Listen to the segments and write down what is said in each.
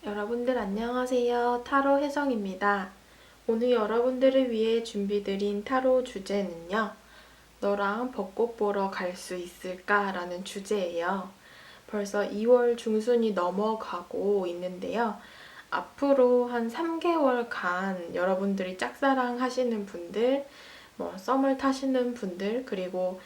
여러분들 안녕하세요. 타로 혜성입니다. 오늘 여러분들을 위해 준비드린 타로 주제는요. 너랑 벚꽃 보러 갈 수 있을까? 라는 주제예요. 벌써 2월 중순이 넘어가고 있는데요. 앞으로 한 3개월간 여러분들이 짝사랑 하시는 분들, 썸을 타시는 분들, 그리고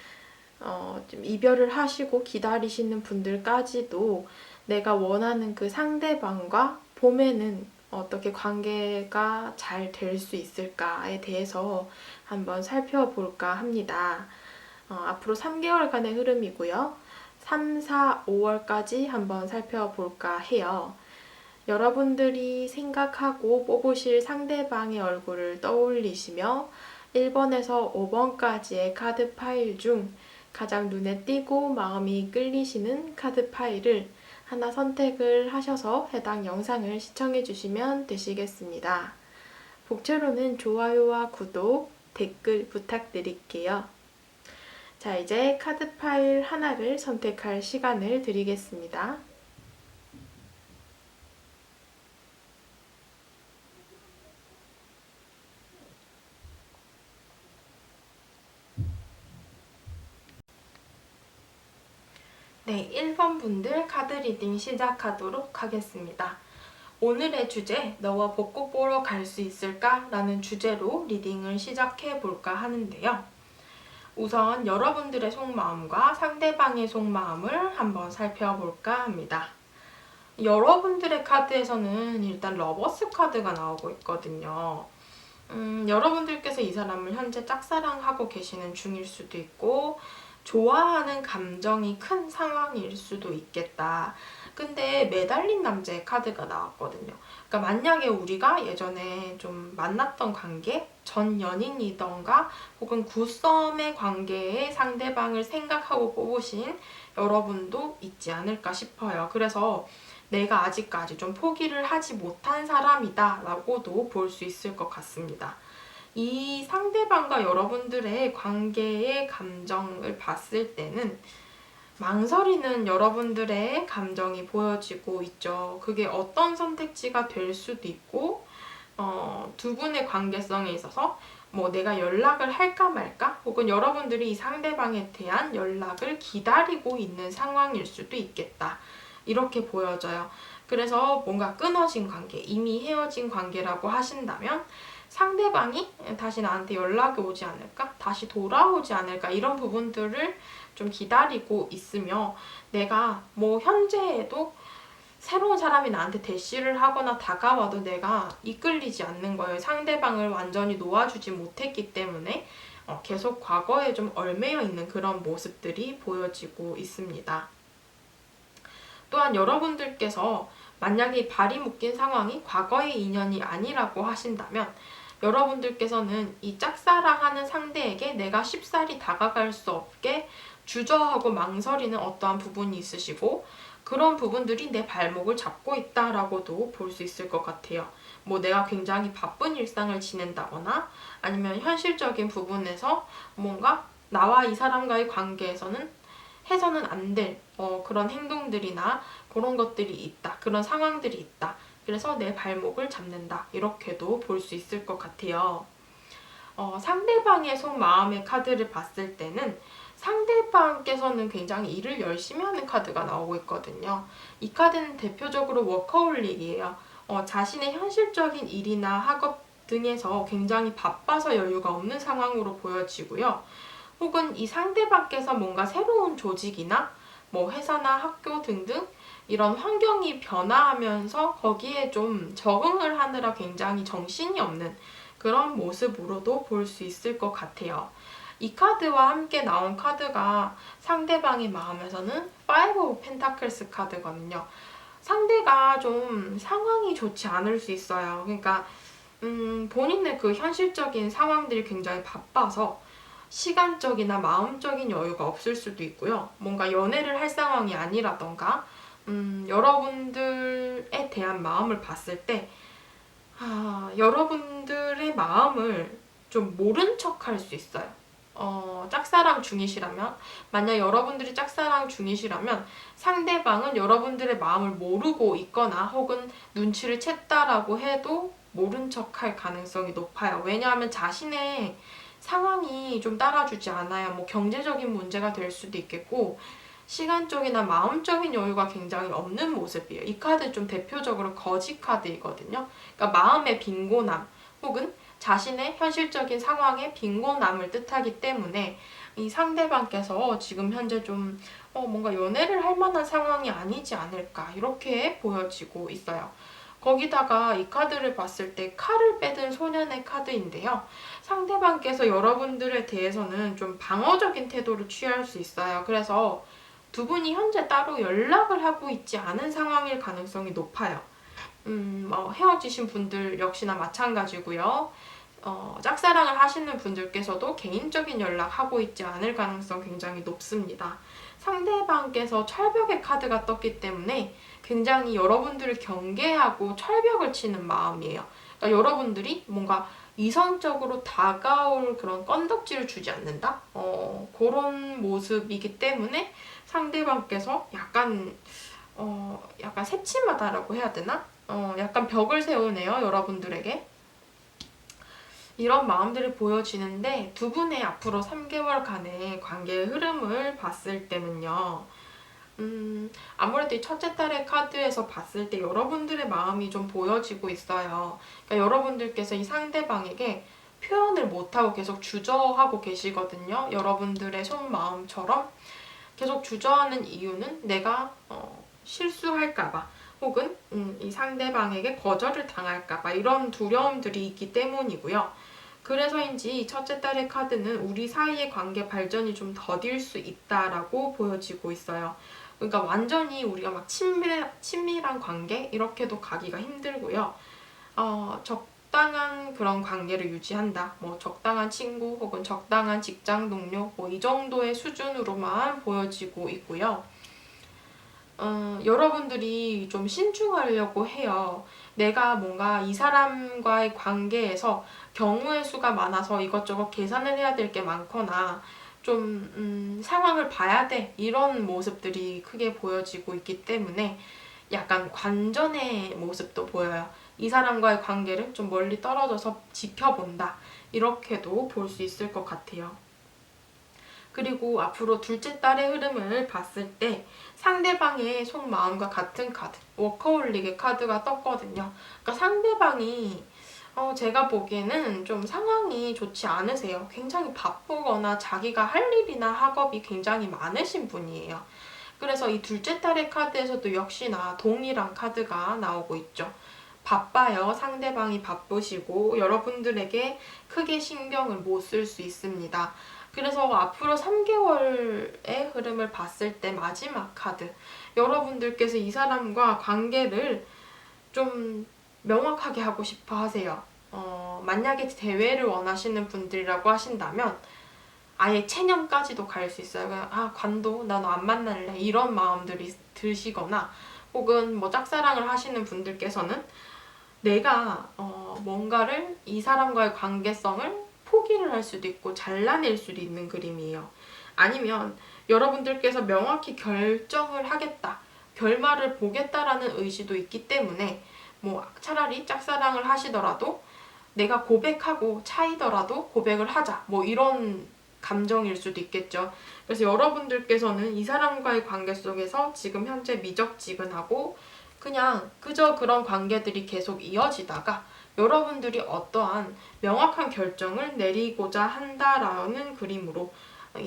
좀 이별을 하시고 기다리시는 분들까지도 내가 원하는 그 상대방과 봄에는 어떻게 관계가 잘 될 수 있을까에 대해서 한번 살펴볼까 합니다. 앞으로 3개월간의 흐름이고요. 3, 4, 5월까지 한번 살펴볼까 해요. 여러분들이 생각하고 뽑으실 상대방의 얼굴을 떠올리시며 1번에서 5번까지의 카드 파일 중 가장 눈에 띄고 마음이 끌리시는 카드 파일을 하나 선택을 하셔서 해당 영상을 시청해 주시면 되시겠습니다. 복채로는 좋아요와 구독, 댓글 부탁드릴게요. 자, 이제 카드 파일 하나를 선택할 시간을 드리겠습니다. 네, 1번 분들 카드 리딩 시작하도록 하겠습니다. 오늘의 주제, 너와 벚꽃 보러 갈 수 있을까? 라는 주제로 리딩을 시작해 볼까 하는데요. 우선 여러분들의 속마음과 상대방의 속마음을 한번 살펴볼까 합니다. 여러분들의 카드에서는 일단 러버스 카드가 나오고 있거든요. 여러분들께서 이 사람을 현재 짝사랑하고 계시는 중일 수도 있고 좋아하는 감정이 큰 상황일 수도 있겠다. 근데 매달린 남자의 카드가 나왔거든요. 그러니까 만약에 우리가 예전에 좀 만났던 관계, 전 연인이던가 혹은 구썸의 관계의 상대방을 생각하고 뽑으신 여러분도 있지 않을까 싶어요. 그래서 내가 아직까지 좀 포기를 하지 못한 사람이다 라고도 볼 수 있을 것 같습니다. 이 상대방과 여러분들의 관계의 감정을 봤을 때는 망설이는 여러분들의 감정이 보여지고 있죠. 그게 어떤 선택지가 될 수도 있고 두 분의 관계성에 있어서 내가 연락을 할까 말까 혹은 여러분들이 이 상대방에 대한 연락을 기다리고 있는 상황일 수도 있겠다. 이렇게 보여져요. 그래서 뭔가 끊어진 관계, 이미 헤어진 관계라고 하신다면 상대방이 다시 나한테 연락이 오지 않을까? 다시 돌아오지 않을까? 이런 부분들을 좀 기다리고 있으며 내가 현재에도 새로운 사람이 나한테 대시를 하거나 다가와도 내가 이끌리지 않는 거예요. 상대방을 완전히 놓아주지 못했기 때문에 계속 과거에 좀 얽매여 있는 그런 모습들이 보여지고 있습니다. 또한 여러분들께서 만약에 발이 묶인 상황이 과거의 인연이 아니라고 하신다면 여러분들께서는 이 짝사랑하는 상대에게 내가 쉽사리 다가갈 수 없게 주저하고 망설이는 어떠한 부분이 있으시고 그런 부분들이 내 발목을 잡고 있다라고도 볼 수 있을 것 같아요. 내가 굉장히 바쁜 일상을 지낸다거나 아니면 현실적인 부분에서 뭔가 나와 이 사람과의 관계에서는 해서는 안 될 그런 행동들이나 그런 것들이 있다. 그런 상황들이 있다. 그래서 내 발목을 잡는다. 이렇게도 볼 수 있을 것 같아요. 상대방의 속마음의 카드를 봤을 때는 상대방께서는 굉장히 일을 열심히 하는 카드가 나오고 있거든요. 이 카드는 대표적으로 워커홀릭이에요. 자신의 현실적인 일이나 학업 등에서 굉장히 바빠서 여유가 없는 상황으로 보여지고요. 혹은 이 상대방께서 뭔가 새로운 조직이나 회사나 학교 등등 이런 환경이 변화하면서 거기에 좀 적응을 하느라 굉장히 정신이 없는 그런 모습으로도 볼 수 있을 것 같아요. 이 카드와 함께 나온 카드가 상대방의 마음에서는 5 of Pentacles 카드거든요. 상대가 좀 상황이 좋지 않을 수 있어요. 그러니까 본인의 그 현실적인 상황들이 굉장히 바빠서 시간적이나 마음적인 여유가 없을 수도 있고요. 뭔가 연애를 할 상황이 아니라던가 여러분들에 대한 마음을 봤을 때 여러분들의 마음을 좀 모른 척 할 수 있어요. 짝사랑 중이시라면, 만약 여러분들이 짝사랑 중이시라면 상대방은 여러분들의 마음을 모르고 있거나 혹은 눈치를 챘다라고 해도 모른 척할 가능성이 높아요. 왜냐하면 자신의 상황이 좀 따라주지 않아요. 뭐 경제적인 문제가 될 수도 있겠고 시간적이나 마음적인 여유가 굉장히 없는 모습이에요. 이 카드 좀 대표적으로 거지 카드이거든요. 그러니까 마음의 빈곤함 혹은 자신의 현실적인 상황의 빈곤함을 뜻하기 때문에 이 상대방께서 지금 현재 좀 뭔가 연애를 할 만한 상황이 아니지 않을까 이렇게 보여지고 있어요. 거기다가 이 카드를 봤을 때 칼을 빼든 소년의 카드인데요. 상대방께서 여러분들에 대해서는 좀 방어적인 태도를 취할 수 있어요. 그래서 두 분이 현재 따로 연락을 하고 있지 않은 상황일 가능성이 높아요. 헤어지신 분들 역시나 마찬가지고요. 짝사랑을 하시는 분들께서도 개인적인 연락하고 있지 않을 가능성 굉장히 높습니다. 상대방께서 철벽의 카드가 떴기 때문에 굉장히 여러분들을 경계하고 철벽을 치는 마음이에요. 그러니까 여러분들이 뭔가 이성적으로 다가올 그런 건덕지를 주지 않는다? 그런 모습이기 때문에 상대방께서 약간 새침하다라고 해야 되나? 약간 벽을 세우네요, 여러분들에게. 이런 마음들이 보여지는데 두 분의 앞으로 3개월간의 관계의 흐름을 봤을 때는요. 아무래도 이 첫째 딸의 카드에서 봤을 때 여러분들의 마음이 좀 보여지고 있어요. 그러니까 여러분들께서 이 상대방에게 표현을 못하고 계속 주저하고 계시거든요. 여러분들의 속마음처럼 계속 주저하는 이유는 내가 실수할까봐 혹은 이 상대방에게 거절을 당할까봐 이런 두려움들이 있기 때문이고요. 그래서인지 이 첫째 딸의 카드는 우리 사이의 관계 발전이 좀 더딜 수 있다라고 보여지고 있어요. 그러니까 완전히 우리가 막 친밀한 관계 이렇게도 가기가 힘들고요. 적당한 그런 관계를 유지한다. 뭐 적당한 친구 혹은 적당한 직장 동료 뭐 이 정도의 수준으로만 보여지고 있고요. 여러분들이 좀 신중하려고 해요. 내가 뭔가 이 사람과의 관계에서 경우의 수가 많아서 이것저것 계산을 해야 될 게 많거나 좀 상황을 봐야 돼 이런 모습들이 크게 보여지고 있기 때문에 약간 관전의 모습도 보여요. 이 사람과의 관계를 좀 멀리 떨어져서 지켜본다 이렇게도 볼 수 있을 것 같아요. 그리고 앞으로 둘째 딸의 흐름을 봤을 때 상대방의 속마음과 같은 카드, 워커홀릭의 카드가 떴거든요. 그러니까 상대방이 제가 보기에는 좀 상황이 좋지 않으세요. 굉장히 바쁘거나 자기가 할 일이나 학업이 굉장히 많으신 분이에요. 그래서 이 둘째 딸의 카드에서도 역시나 동일한 카드가 나오고 있죠. 바빠요. 상대방이 바쁘시고 여러분들에게 크게 신경을 못 쓸 수 있습니다. 그래서 앞으로 3개월의 흐름을 봤을 때 마지막 카드. 여러분들께서 이 사람과 관계를 좀 명확하게 하고 싶어 하세요. 만약에 대외를 원하시는 분들이라고 하신다면 아예 체념까지도 갈 수 있어요. 그냥 관도 나 너 안 만날래 이런 마음들이 드시거나 혹은 뭐 짝사랑을 하시는 분들께서는 내가 뭔가를 이 사람과의 관계성을 포기를 할 수도 있고 잘라낼 수도 있는 그림이에요. 아니면 여러분들께서 명확히 결정을 하겠다, 결말을 보겠다라는 의지도 있기 때문에 뭐 차라리 짝사랑을 하시더라도 내가 고백하고 차이더라도 고백을 하자 뭐 이런 감정일 수도 있겠죠. 그래서 여러분들께서는 이 사람과의 관계 속에서 지금 현재 미적지근하고 그냥 그저 그런 관계들이 계속 이어지다가 여러분들이 어떠한 명확한 결정을 내리고자 한다라는 그림으로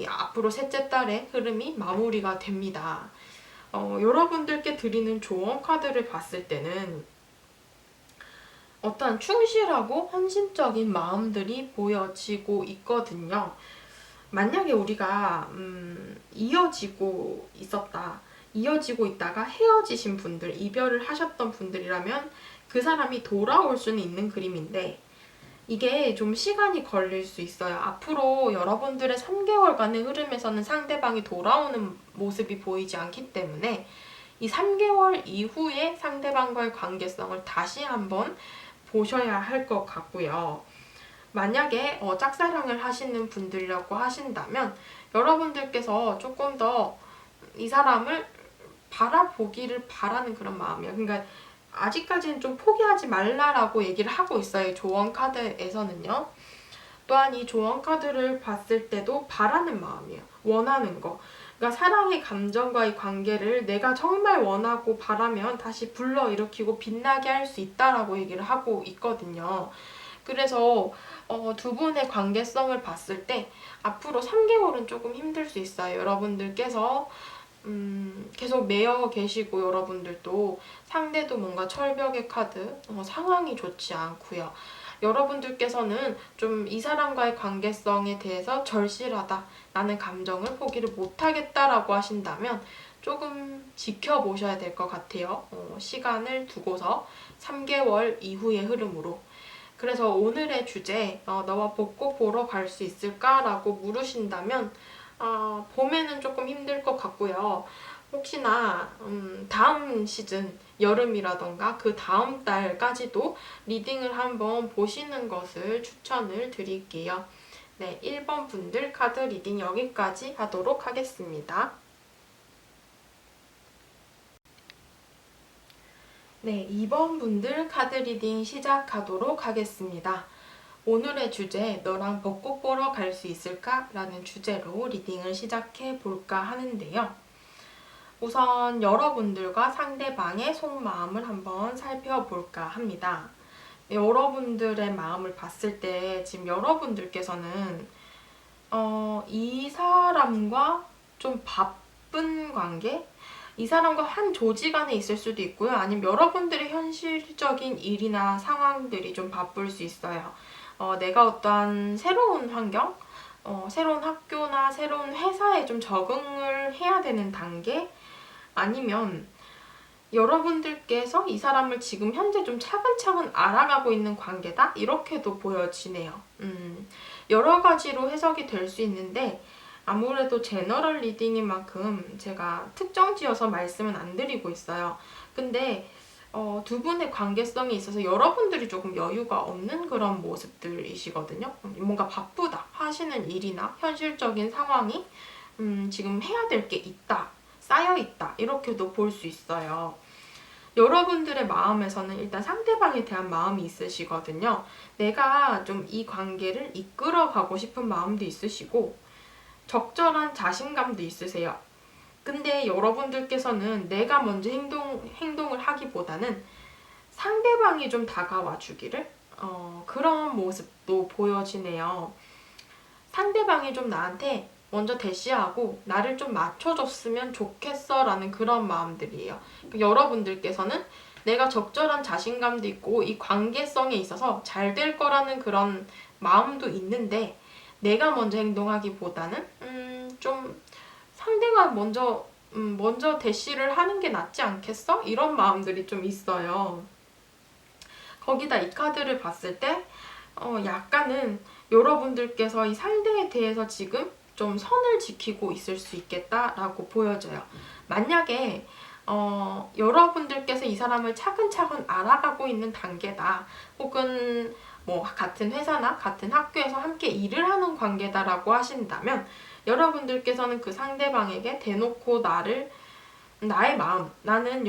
앞으로 셋째 달의 흐름이 마무리가 됩니다. 여러분들께 드리는 조언 카드를 봤을 때는 어떠한 충실하고 헌신적인 마음들이 보여지고 있거든요. 만약에 우리가 이어지고 있다가 헤어지신 분들, 이별을 하셨던 분들이라면 그 사람이 돌아올 수는 있는 그림인데 이게 좀 시간이 걸릴 수 있어요. 앞으로 여러분들의 3개월간의 흐름에서는 상대방이 돌아오는 모습이 보이지 않기 때문에 이 3개월 이후에 상대방과의 관계성을 다시 한번 보셔야 할 것 같고요. 만약에 짝사랑을 하시는 분들이라고 하신다면 여러분들께서 조금 더 이 사람을 바라보기를 바라는 그런 마음이에요. 그러니까 아직까지는 좀 포기하지 말라라고 얘기를 하고 있어요. 조언 카드에서는요. 또한 이 조언 카드를 봤을 때도 바라는 마음이에요. 원하는 거. 그러니까 사랑의 감정과의 관계를 내가 정말 원하고 바라면 다시 불러일으키고 빛나게 할 수 있다라고 얘기를 하고 있거든요. 그래서 두 분의 관계성을 봤을 때 앞으로 3개월은 조금 힘들 수 있어요. 여러분들께서 계속 매여 계시고 여러분들도 상대도 뭔가 철벽의 카드, 상황이 좋지 않고요. 여러분들께서는 좀 이 사람과의 관계성에 대해서 절실하다, 나는 감정을 포기를 못하겠다라고 하신다면 조금 지켜보셔야 될 것 같아요. 시간을 두고서 3개월 이후의 흐름으로. 그래서 오늘의 주제, 너와 벚꽃 보러 갈 수 있을까? 라고 물으신다면 봄에는 조금 힘들 것 같고요. 혹시나 다음 시즌 여름이라던가 그 다음 달까지도 리딩을 한번 보시는 것을 추천을 드릴게요. 네, 1번 분들 카드 리딩 여기까지 하도록 하겠습니다. 네, 2번 분들 카드 리딩 시작하도록 하겠습니다. 오늘의 주제, 너랑 벚꽃 보러 갈 수 있을까? 라는 주제로 리딩을 시작해 볼까 하는데요. 우선 여러분들과 상대방의 속마음을 한번 살펴볼까 합니다. 여러분들의 마음을 봤을 때 지금 여러분들께서는 이 사람과 좀 바쁜 관계? 이 사람과 한 조직 안에 있을 수도 있고요. 아니면 여러분들의 현실적인 일이나 상황들이 좀 바쁠 수 있어요. 내가 어떠한 새로운 환경, 새로운 학교나 새로운 회사에 좀 적응을 해야 되는 단계, 아니면 여러분들께서 이 사람을 지금 현재 좀 차근차근 알아가고 있는 관계다? 이렇게도 보여지네요. 여러 가지로 해석이 될 수 있는데 아무래도 제너럴 리딩인 만큼 제가 특정 지어서 말씀은 안 드리고 있어요. 근데 두 분의 관계성에 있어서 여러분들이 조금 여유가 없는 그런 모습들이시거든요. 뭔가 바쁘다 하시는 일이나 현실적인 상황이 지금 해야 될 게 있다, 쌓여있다 이렇게도 볼 수 있어요. 여러분들의 마음에서는 일단 상대방에 대한 마음이 있으시거든요. 내가 좀 이 관계를 이끌어가고 싶은 마음도 있으시고 적절한 자신감도 있으세요. 근데 여러분들께서는 내가 먼저 행동을 하기보다는 상대방이 좀 다가와 주기를 그런 모습도 보여지네요. 상대방이 좀 나한테 먼저 대시하고 나를 좀 맞춰줬으면 좋겠어 라는 그런 마음들이에요. 그러니까 여러분들께서는 내가 적절한 자신감도 있고 이 관계성에 있어서 잘 될 거라는 그런 마음도 있는데 내가 먼저 행동하기보다는 좀 상대가 먼저 대시를 하는 게 낫지 않겠어? 이런 마음들이 좀 있어요. 거기다 이 카드를 봤을 때 약간은 여러분들께서 이 상대에 대해서 지금 좀 선을 지키고 있을 수 있겠다라고 보여져요. 만약에 여러분들께서 이 사람을 차근차근 알아가고 있는 단계다, 혹은 뭐 같은 회사나 같은 학교에서 함께 일을 하는 관계다라고 하신다면 여러분들께서는 그 상대방에게 대놓고 나의 마음, 나는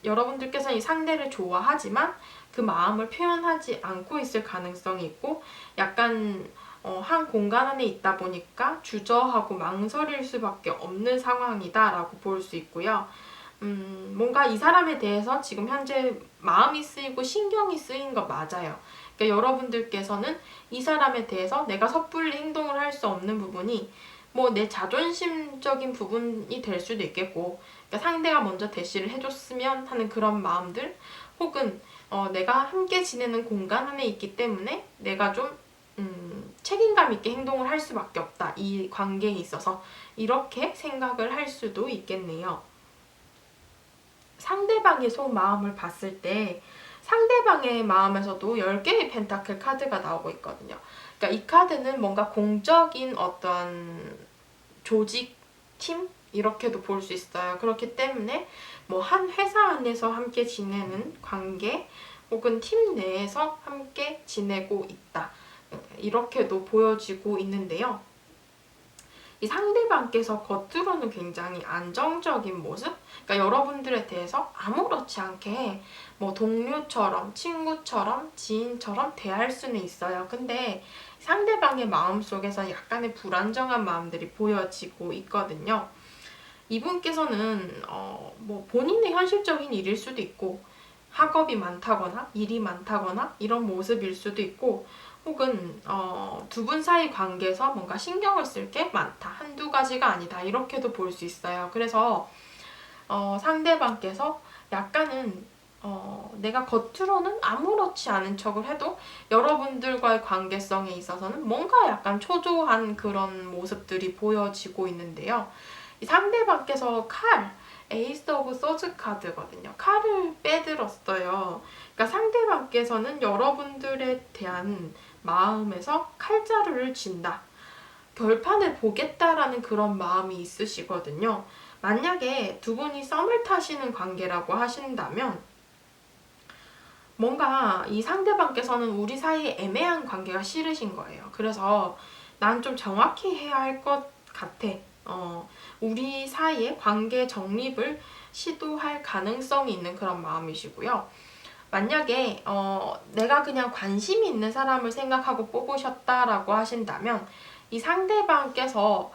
여러분들께서는 이 상대를 좋아하지만 그 마음을 표현하지 않고 있을 가능성이 있고 약간 한 공간 안에 있다 보니까 주저하고 망설일 수밖에 없는 상황이다라고 볼 수 있고요. 뭔가 이 사람에 대해서 지금 현재 마음이 쓰이고 신경이 쓰인 거 맞아요. 그러니까 여러분들께서는 이 사람에 대해서 내가 섣불리 행동을 할 수 없는 부분이 뭐 내 자존심적인 부분이 될 수도 있겠고, 그러니까 상대가 먼저 대시를 해줬으면 하는 그런 마음들, 혹은 내가 함께 지내는 공간 안에 있기 때문에 내가 좀 책임감 있게 행동을 할 수밖에 없다, 이 관계에 있어서 이렇게 생각을 할 수도 있겠네요. 상대방의 속마음을 봤을 때 상대방의 마음에서도 10개의 펜타클 카드가 나오고 있거든요. 그러니까 이 카드는 뭔가 공적인 어떤 조직, 팀? 이렇게도 볼 수 있어요. 그렇기 때문에 뭐 한 회사 안에서 함께 지내는 관계, 혹은 팀 내에서 함께 지내고 있다, 이렇게도 보여지고 있는데요. 이 상대방께서 겉으로는 굉장히 안정적인 모습? 그러니까 여러분들에 대해서 아무렇지 않게 뭐 동료처럼, 친구처럼, 지인처럼 대할 수는 있어요. 근데 상대방의 마음속에서 약간의 불안정한 마음들이 보여지고 있거든요. 이분께서는 뭐 본인의 현실적인 일일 수도 있고 학업이 많다거나 일이 많다거나 이런 모습일 수도 있고 혹은 두 분 사이 관계에서 뭔가 신경을 쓸 게 많다. 한두 가지가 아니다. 이렇게도 볼 수 있어요. 그래서 상대방께서 약간은 내가 겉으로는 아무렇지 않은 척을 해도 여러분들과의 관계성에 있어서는 뭔가 약간 초조한 그런 모습들이 보여지고 있는데요. 이 상대방께서 에이스 오브 소즈 카드거든요. 칼을 빼들었어요. 그러니까 상대방께서는 여러분들에 대한 마음에서 칼자루를 진다. 결판을 보겠다라는 그런 마음이 있으시거든요. 만약에 두 분이 썸을 타시는 관계라고 하신다면 뭔가 이 상대방께서는 우리 사이에 애매한 관계가 싫으신 거예요. 그래서 난 좀 정확히 해야 할 것 같아. 우리 사이의 관계 정립을 시도할 가능성이 있는 그런 마음이시고요. 만약에 내가 그냥 관심이 있는 사람을 생각하고 뽑으셨다라고 하신다면 이 상대방께서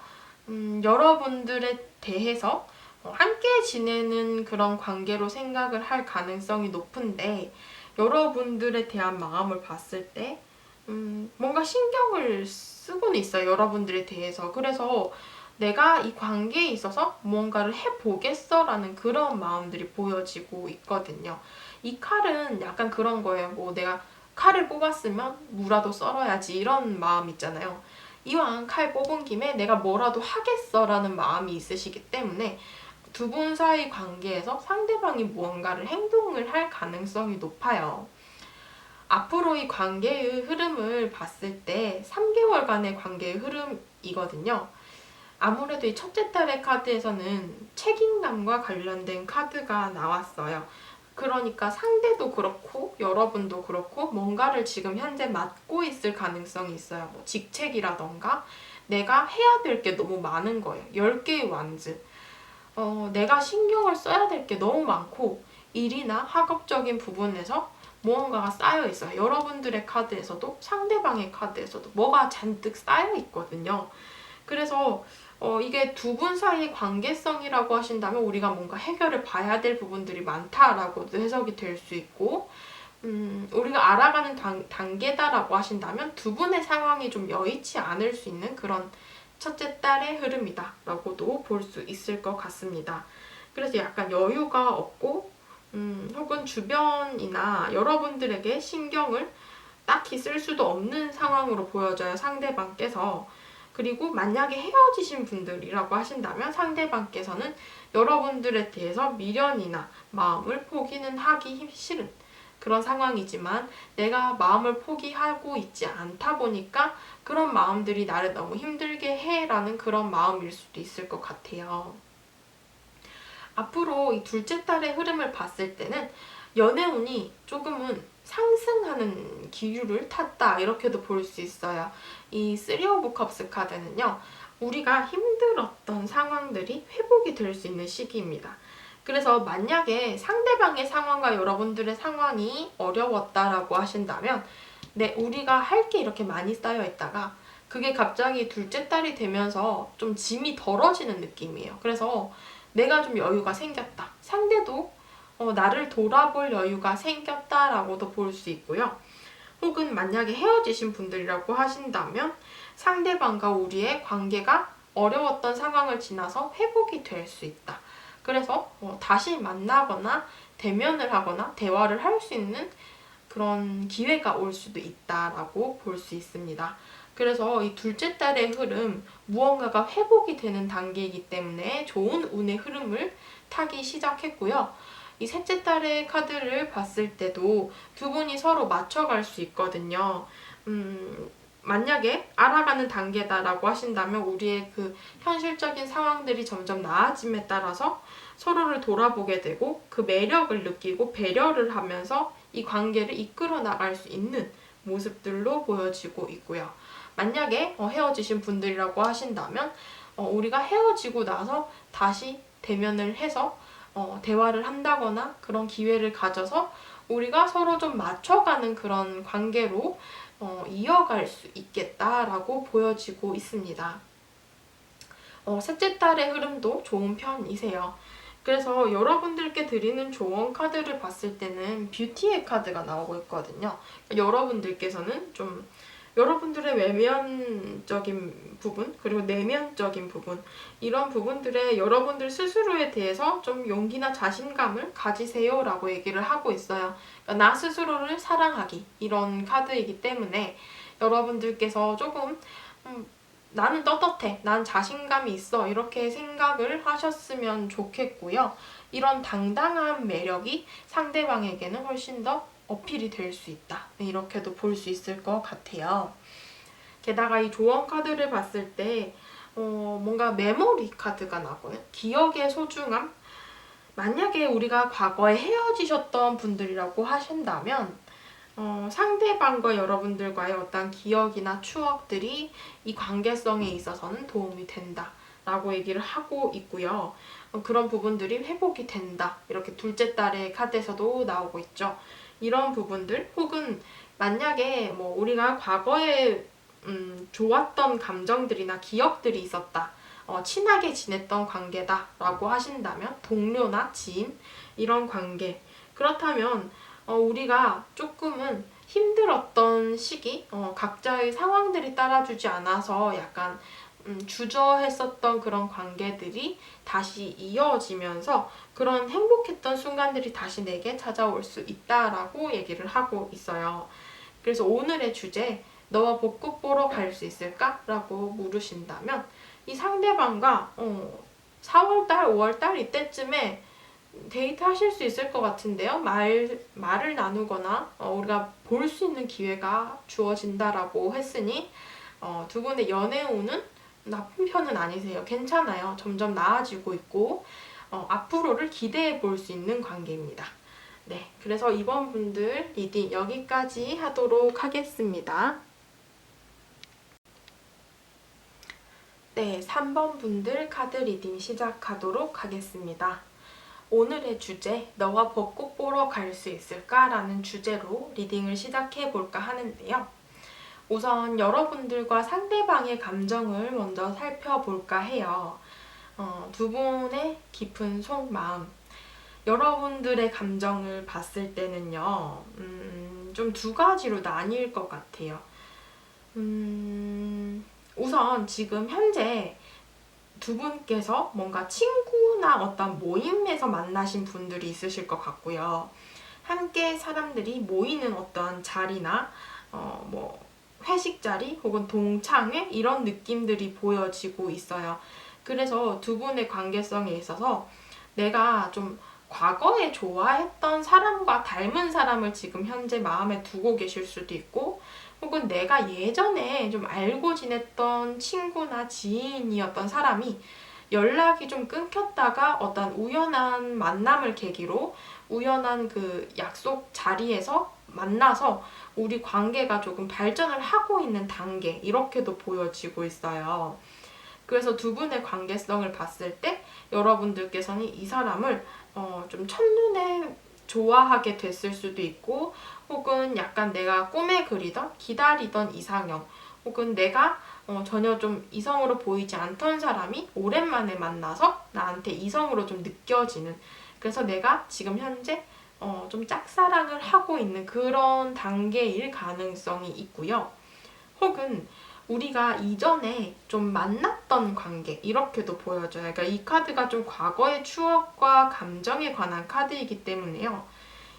여러분들에 대해서 함께 지내는 그런 관계로 생각을 할 가능성이 높은데 여러분들에 대한 마음을 봤을 때 뭔가 신경을 쓰고는 있어요. 여러분들에 대해서. 그래서 내가 이 관계에 있어서 무언가를 해보겠어라는 그런 마음들이 보여지고 있거든요. 이 칼은 약간 그런 거예요. 뭐 내가 칼을 뽑았으면 무라도 썰어야지 이런 마음 있잖아요. 이왕 칼 뽑은 김에 내가 뭐라도 하겠어라는 마음이 있으시기 때문에 두 분 사이 관계에서 상대방이 무언가를 행동을 할 가능성이 높아요. 앞으로 이 관계의 흐름을 봤을 때 3개월간의 관계의 흐름이거든요. 아무래도 이 첫째 달의 카드에서는 책임감과 관련된 카드가 나왔어요. 그러니까 상대도 그렇고 여러분도 그렇고 뭔가를 지금 현재 맡고 있을 가능성이 있어요. 뭐 직책이라던가 내가 해야 될 게 너무 많은 거예요. 10개의 완즈. 내가 신경을 써야 될 게 너무 많고 일이나 학업적인 부분에서 무언가가 쌓여 있어요. 여러분들의 카드에서도 상대방의 카드에서도 뭐가 잔뜩 쌓여 있거든요. 그래서 이게 두 분 사이의 관계성이라고 하신다면 우리가 뭔가 해결을 봐야 될 부분들이 많다라고도 해석이 될 수 있고 우리가 알아가는 단계다라고 하신다면 두 분의 상황이 좀 여의치 않을 수 있는 그런 첫째 달의 흐름이다 라고도 볼 수 있을 것 같습니다. 그래서 약간 여유가 없고 혹은 주변이나 여러분들에게 신경을 딱히 쓸 수도 없는 상황으로 보여져요. 상대방께서. 그리고 만약에 헤어지신 분들이라고 하신다면 상대방께서는 여러분들에 대해서 미련이나 마음을 포기는 하기 싫은 그런 상황이지만 내가 마음을 포기하고 있지 않다 보니까 그런 마음들이 나를 너무 힘들게 해라는 그런 마음일 수도 있을 것 같아요. 앞으로 이 둘째 달의 흐름을 봤을 때는 연애운이 조금은 상승하는 기류를 탔다 이렇게도 볼 수 있어요. 이 쓰리 오브 컵스 카드는요. 우리가 힘들었던 상황들이 회복이 될 수 있는 시기입니다. 그래서 만약에 상대방의 상황과 여러분들의 상황이 어려웠다라고 하신다면 우리가 할 게 이렇게 많이 쌓여 있다가 그게 갑자기 둘째 달이 되면서 좀 짐이 덜어지는 느낌이에요. 그래서 내가 좀 여유가 생겼다. 상대도 나를 돌아볼 여유가 생겼다라고도 볼 수 있고요. 혹은 만약에 헤어지신 분들이라고 하신다면 상대방과 우리의 관계가 어려웠던 상황을 지나서 회복이 될 수 있다. 그래서 다시 만나거나 대면을 하거나 대화를 할 수 있는 그런 기회가 올 수도 있다라고 볼 수 있습니다. 그래서 이 둘째 달의 흐름, 무언가가 회복이 되는 단계이기 때문에 좋은 운의 흐름을 타기 시작했고요. 이 셋째 달의 카드를 봤을 때도 두 분이 서로 맞춰갈 수 있거든요. 만약에 알아가는 단계다라고 하신다면 우리의 그 현실적인 상황들이 점점 나아짐에 따라서 서로를 돌아보게 되고 그 매력을 느끼고 배려를 하면서 이 관계를 이끌어 나갈 수 있는 모습들로 보여지고 있고요. 만약에 헤어지신 분들이라고 하신다면 우리가 헤어지고 나서 다시 대면을 해서 대화를 한다거나 그런 기회를 가져서 우리가 서로 좀 맞춰가는 그런 관계로 이어갈 수 있겠다라고 보여지고 있습니다. 셋째 달의 흐름도 좋은 편이세요. 그래서 여러분들께 드리는 조언 카드를 봤을 때는 뷰티의 카드가 나오고 있거든요. 여러분들께서는 좀 여러분들의 외면적인 부분 그리고 내면적인 부분 이런 부분들에 여러분들 스스로에 대해서 좀 용기나 자신감을 가지세요 라고 얘기를 하고 있어요. 그러니까 나 스스로를 사랑하기 이런 카드이기 때문에 여러분들께서 조금 나는 떳떳해, 난 자신감이 있어 이렇게 생각을 하셨으면 좋겠고요. 이런 당당한 매력이 상대방에게는 훨씬 더 어필이 될 수 있다. 이렇게도 볼 수 있을 것 같아요. 게다가 이 조언 카드를 봤을 때 뭔가 메모리 카드가 나거든요. 기억의 소중함. 만약에 우리가 과거에 헤어지셨던 분들이라고 하신다면 상대방과 여러분들과의 어떤 기억이나 추억들이 이 관계성에 있어서는 도움이 된다 라고 얘기를 하고 있고요. 그런 부분들이 회복이 된다. 이렇게 둘째 달의 카드에서도 나오고 있죠. 이런 부분들 혹은 만약에 뭐 우리가 과거에 좋았던 감정들이나 기억들이 있었다. 친하게 지냈던 관계다 라고 하신다면 동료나 지인 이런 관계 그렇다면 우리가 조금은 힘들었던 시기 각자의 상황들이 따라주지 않아서 약간 주저했었던 그런 관계들이 다시 이어지면서 그런 행복했던 순간들이 다시 내게 찾아올 수 있다라고 얘기를 하고 있어요. 그래서 오늘의 주제 너와 벚꽃 보러 갈 수 있을까? 라고 물으신다면 이 상대방과 4월달, 5월달 이때쯤에 데이트 하실 수 있을 것 같은데요. 말을 나누거나 우리가 볼 수 있는 기회가 주어진다라고 했으니 두 분의 연애 운은 나쁜 편은 아니세요. 괜찮아요. 점점 나아지고 있고 앞으로를 기대해 볼 수 있는 관계입니다. 네, 그래서 이번 분들 리딩 여기까지 하도록 하겠습니다. 네, 3번 분들 카드 리딩 시작하도록 하겠습니다. 오늘의 주제, 너와 벚꽃 보러 갈 수 있을까? 라는 주제로 리딩을 시작해 볼까 하는데요. 우선 여러분들과 상대방의 감정을 먼저 살펴볼까 해요. 두 분의 깊은 속마음. 여러분들의 감정을 봤을 때는요, 좀 두 가지로 나뉠 것 같아요. 우선 지금 현재 두 분께서 뭔가 친구나 어떤 모임에서 만나신 분들이 있으실 것 같고요. 함께 사람들이 모이는 어떤 자리나 뭐 회식 자리 혹은 동창회 이런 느낌들이 보여지고 있어요. 그래서 두 분의 관계성에 있어서 내가 좀 과거에 좋아했던 사람과 닮은 사람을 지금 현재 마음에 두고 계실 수도 있고 혹은 내가 예전에 좀 알고 지냈던 친구나 지인이었던 사람이 연락이 좀 끊겼다가 어떤 우연한 만남을 계기로 우연한 그 약속 자리에서 만나서 우리 관계가 조금 발전을 하고 있는 단계 이렇게도 보여지고 있어요. 그래서 두 분의 관계성을 봤을 때 여러분들께서는 이 사람을 좀 첫눈에 좋아하게 됐을 수도 있고 혹은 약간 내가 꿈에 그리던 기다리던 이상형 혹은 내가 전혀 좀 이성으로 보이지 않던 사람이 오랜만에 만나서 나한테 이성으로 좀 느껴지는 그래서 내가 지금 현재 좀 짝사랑을 하고 있는 그런 단계일 가능성이 있고요. 혹은 우리가 이전에 좀 만났던 관계 이렇게도 보여져요. 그러니까 이 카드가 좀 과거의 추억과 감정에 관한 카드이기 때문에요.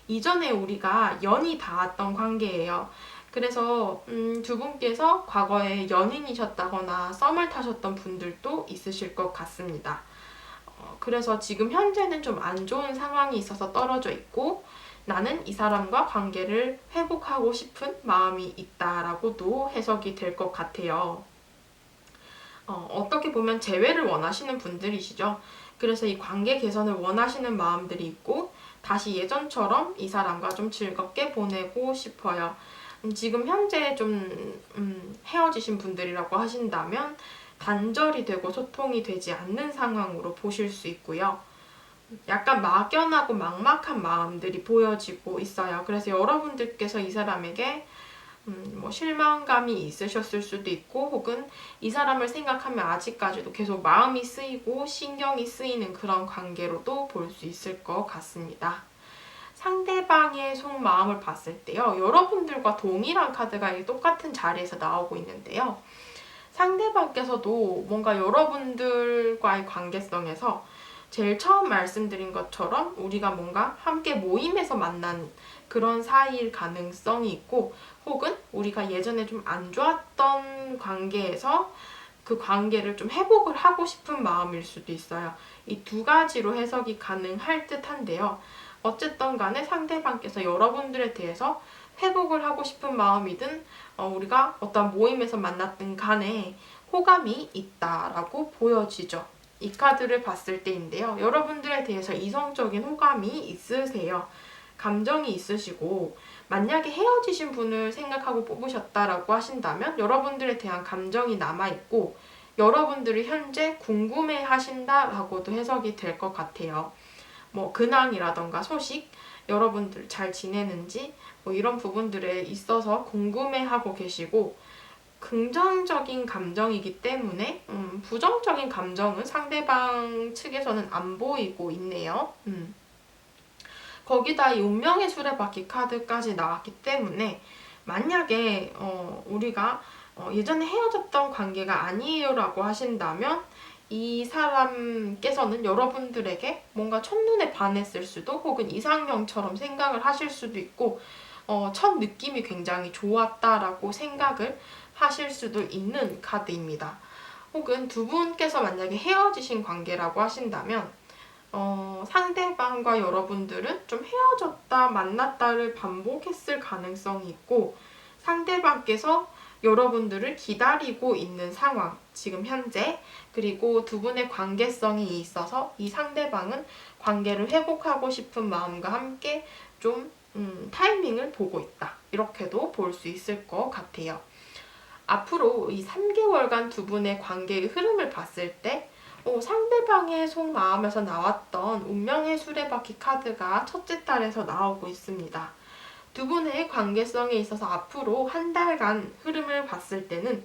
이전에 우리가 연이 닿았던 관계예요. 그래서 두 분께서 과거에 연인이셨다거나 썸을 타셨던 분들도 있으실 것 같습니다. 그래서 지금 현재는 좀 안 좋은 상황이 있어서 떨어져 있고 나는 이 사람과 관계를 회복하고 싶은 마음이 있다라고도 해석이 될 것 같아요. 어떻게 보면 재회를 원하시는 분들이시죠. 그래서 이 관계 개선을 원하시는 마음들이 있고 다시 예전처럼 이 사람과 좀 즐겁게 보내고 싶어요. 지금 현재 좀 헤어지신 분들이라고 하신다면 단절이 되고 소통이 되지 않는 상황으로 보실 수 있고요. 약간 막연하고 막막한 마음들이 보여지고 있어요. 그래서 여러분들께서 이 사람에게 뭐 실망감이 있으셨을 수도 있고, 혹은 이 사람을 생각하면 아직까지도 계속 마음이 쓰이고 신경이 쓰이는 그런 관계로도 볼 수 있을 것 같습니다. 상대방의 속마음을 봤을 때요, 여러분들과 동일한 카드가 똑같은 자리에서 나오고 있는데요, 상대방께서도 뭔가 여러분들과의 관계성에서 제일 처음 말씀드린 것처럼 우리가 뭔가 함께 모임에서 만난 그런 사이일 가능성이 있고, 혹은 우리가 예전에 좀 안 좋았던 관계에서 그 관계를 좀 회복을 하고 싶은 마음일 수도 있어요. 이 두 가지로 해석이 가능할 듯한데요. 어쨌든 간에 상대방께서 여러분들에 대해서 회복을 하고 싶은 마음이든 우리가 어떤 모임에서 만났든 간에 호감이 있다라고 보여지죠. 이 카드를 봤을 때인데요. 여러분들에 대해서 이성적인 호감이 있으세요. 감정이 있으시고, 만약에 헤어지신 분을 생각하고 뽑으셨다라고 하신다면 여러분들에 대한 감정이 남아있고, 여러분들이 현재 궁금해 하신다라고도 해석이 될 것 같아요. 뭐 근황이라던가 소식, 여러분들 잘 지내는지 뭐 이런 부분들에 있어서 궁금해하고 계시고, 긍정적인 감정이기 때문에 부정적인 감정은 상대방 측에서는 안 보이고 있네요. 거기다 이 운명의 수레바퀴 카드까지 나왔기 때문에 만약에 우리가 예전에 헤어졌던 관계가 아니에요 라고 하신다면 이 사람께서는 여러분들에게 뭔가 첫눈에 반했을 수도, 혹은 이상형처럼 생각을 하실 수도 있고, 첫 느낌이 굉장히 좋았다라고 생각을 하실 수도 있는 카드입니다. 혹은 두 분께서 만약에 헤어지신 관계라고 하신다면 상대방과 여러분들은 좀 헤어졌다 만났다를 반복했을 가능성이 있고, 상대방께서 여러분들을 기다리고 있는 상황, 지금 현재, 그리고 두 분의 관계성이 있어서 이 상대방은 관계를 회복하고 싶은 마음과 함께 좀 타이밍을 보고 있다, 이렇게도 볼 수 있을 것 같아요. 앞으로 이 3개월간 두 분의 관계의 흐름을 봤을 때 상대방의 속마음에서 나왔던 운명의 수레바퀴 카드가 첫째 달에서 나오고 있습니다. 두 분의 관계성에 있어서 앞으로 한 달간 흐름을 봤을 때는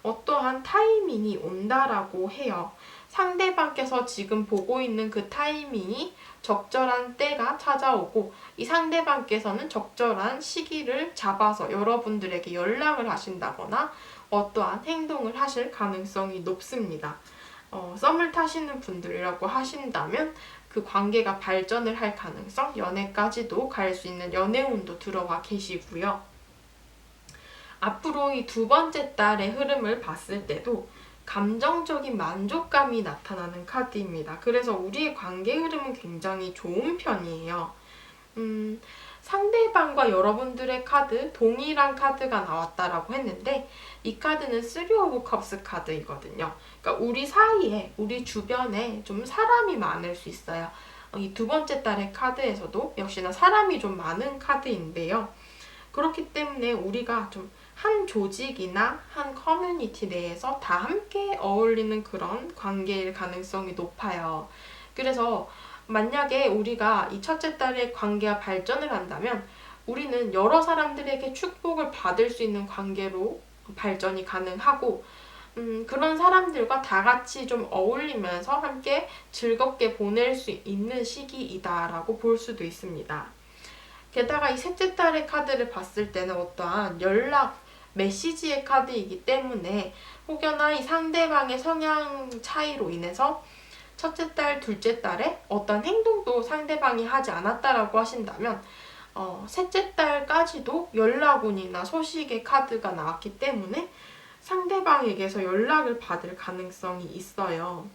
어떠한 타이밍이 온다라고 해요. 상대방께서 지금 보고 있는 그 타이밍이 적절한 때가 찾아오고, 이 상대방께서는 적절한 시기를 잡아서 여러분들에게 연락을 하신다거나 어떠한 행동을 하실 가능성이 높습니다. 썸을 타시는 분들이라고 하신다면 그 관계가 발전을 할 가능성, 연애까지도 갈 수 있는 연애운도 들어와 계시고요. 앞으로 이 두 번째 달의 흐름을 봤을 때도 감정적인 만족감이 나타나는 카드입니다. 그래서 우리의 관계 흐름은 굉장히 좋은 편이에요. 상대방과 여러분들의 카드, 동일한 카드가 나왔다라고 했는데, 이 카드는 3 오브 컵스 카드이거든요. 그러니까 우리 사이에, 우리 주변에 좀 사람이 많을 수 있어요. 이 두 번째 달의 카드에서도 역시나 사람이 좀 많은 카드인데요. 그렇기 때문에 우리가 좀 한 조직이나 한 커뮤니티 내에서 다 함께 어울리는 그런 관계일 가능성이 높아요. 그래서 만약에 우리가 이 첫째 달의 관계가 발전을 한다면 우리는 여러 사람들에게 축복을 받을 수 있는 관계로 발전이 가능하고, 그런 사람들과 다 같이 좀 어울리면서 함께 즐겁게 보낼 수 있는 시기이다라고 볼 수도 있습니다. 게다가 이 셋째 달의 카드를 봤을 때는 어떠한 연락, 메시지의 카드이기 때문에 혹여나 이 상대방의 성향 차이로 인해서 첫째 달, 둘째 달에 어떤 행동도 상대방이 하지 않았다라고 하신다면 셋째 달까지도 연락운이나 소식의 카드가 나왔기 때문에 상대방에게서 연락을 받을 가능성이 있어요.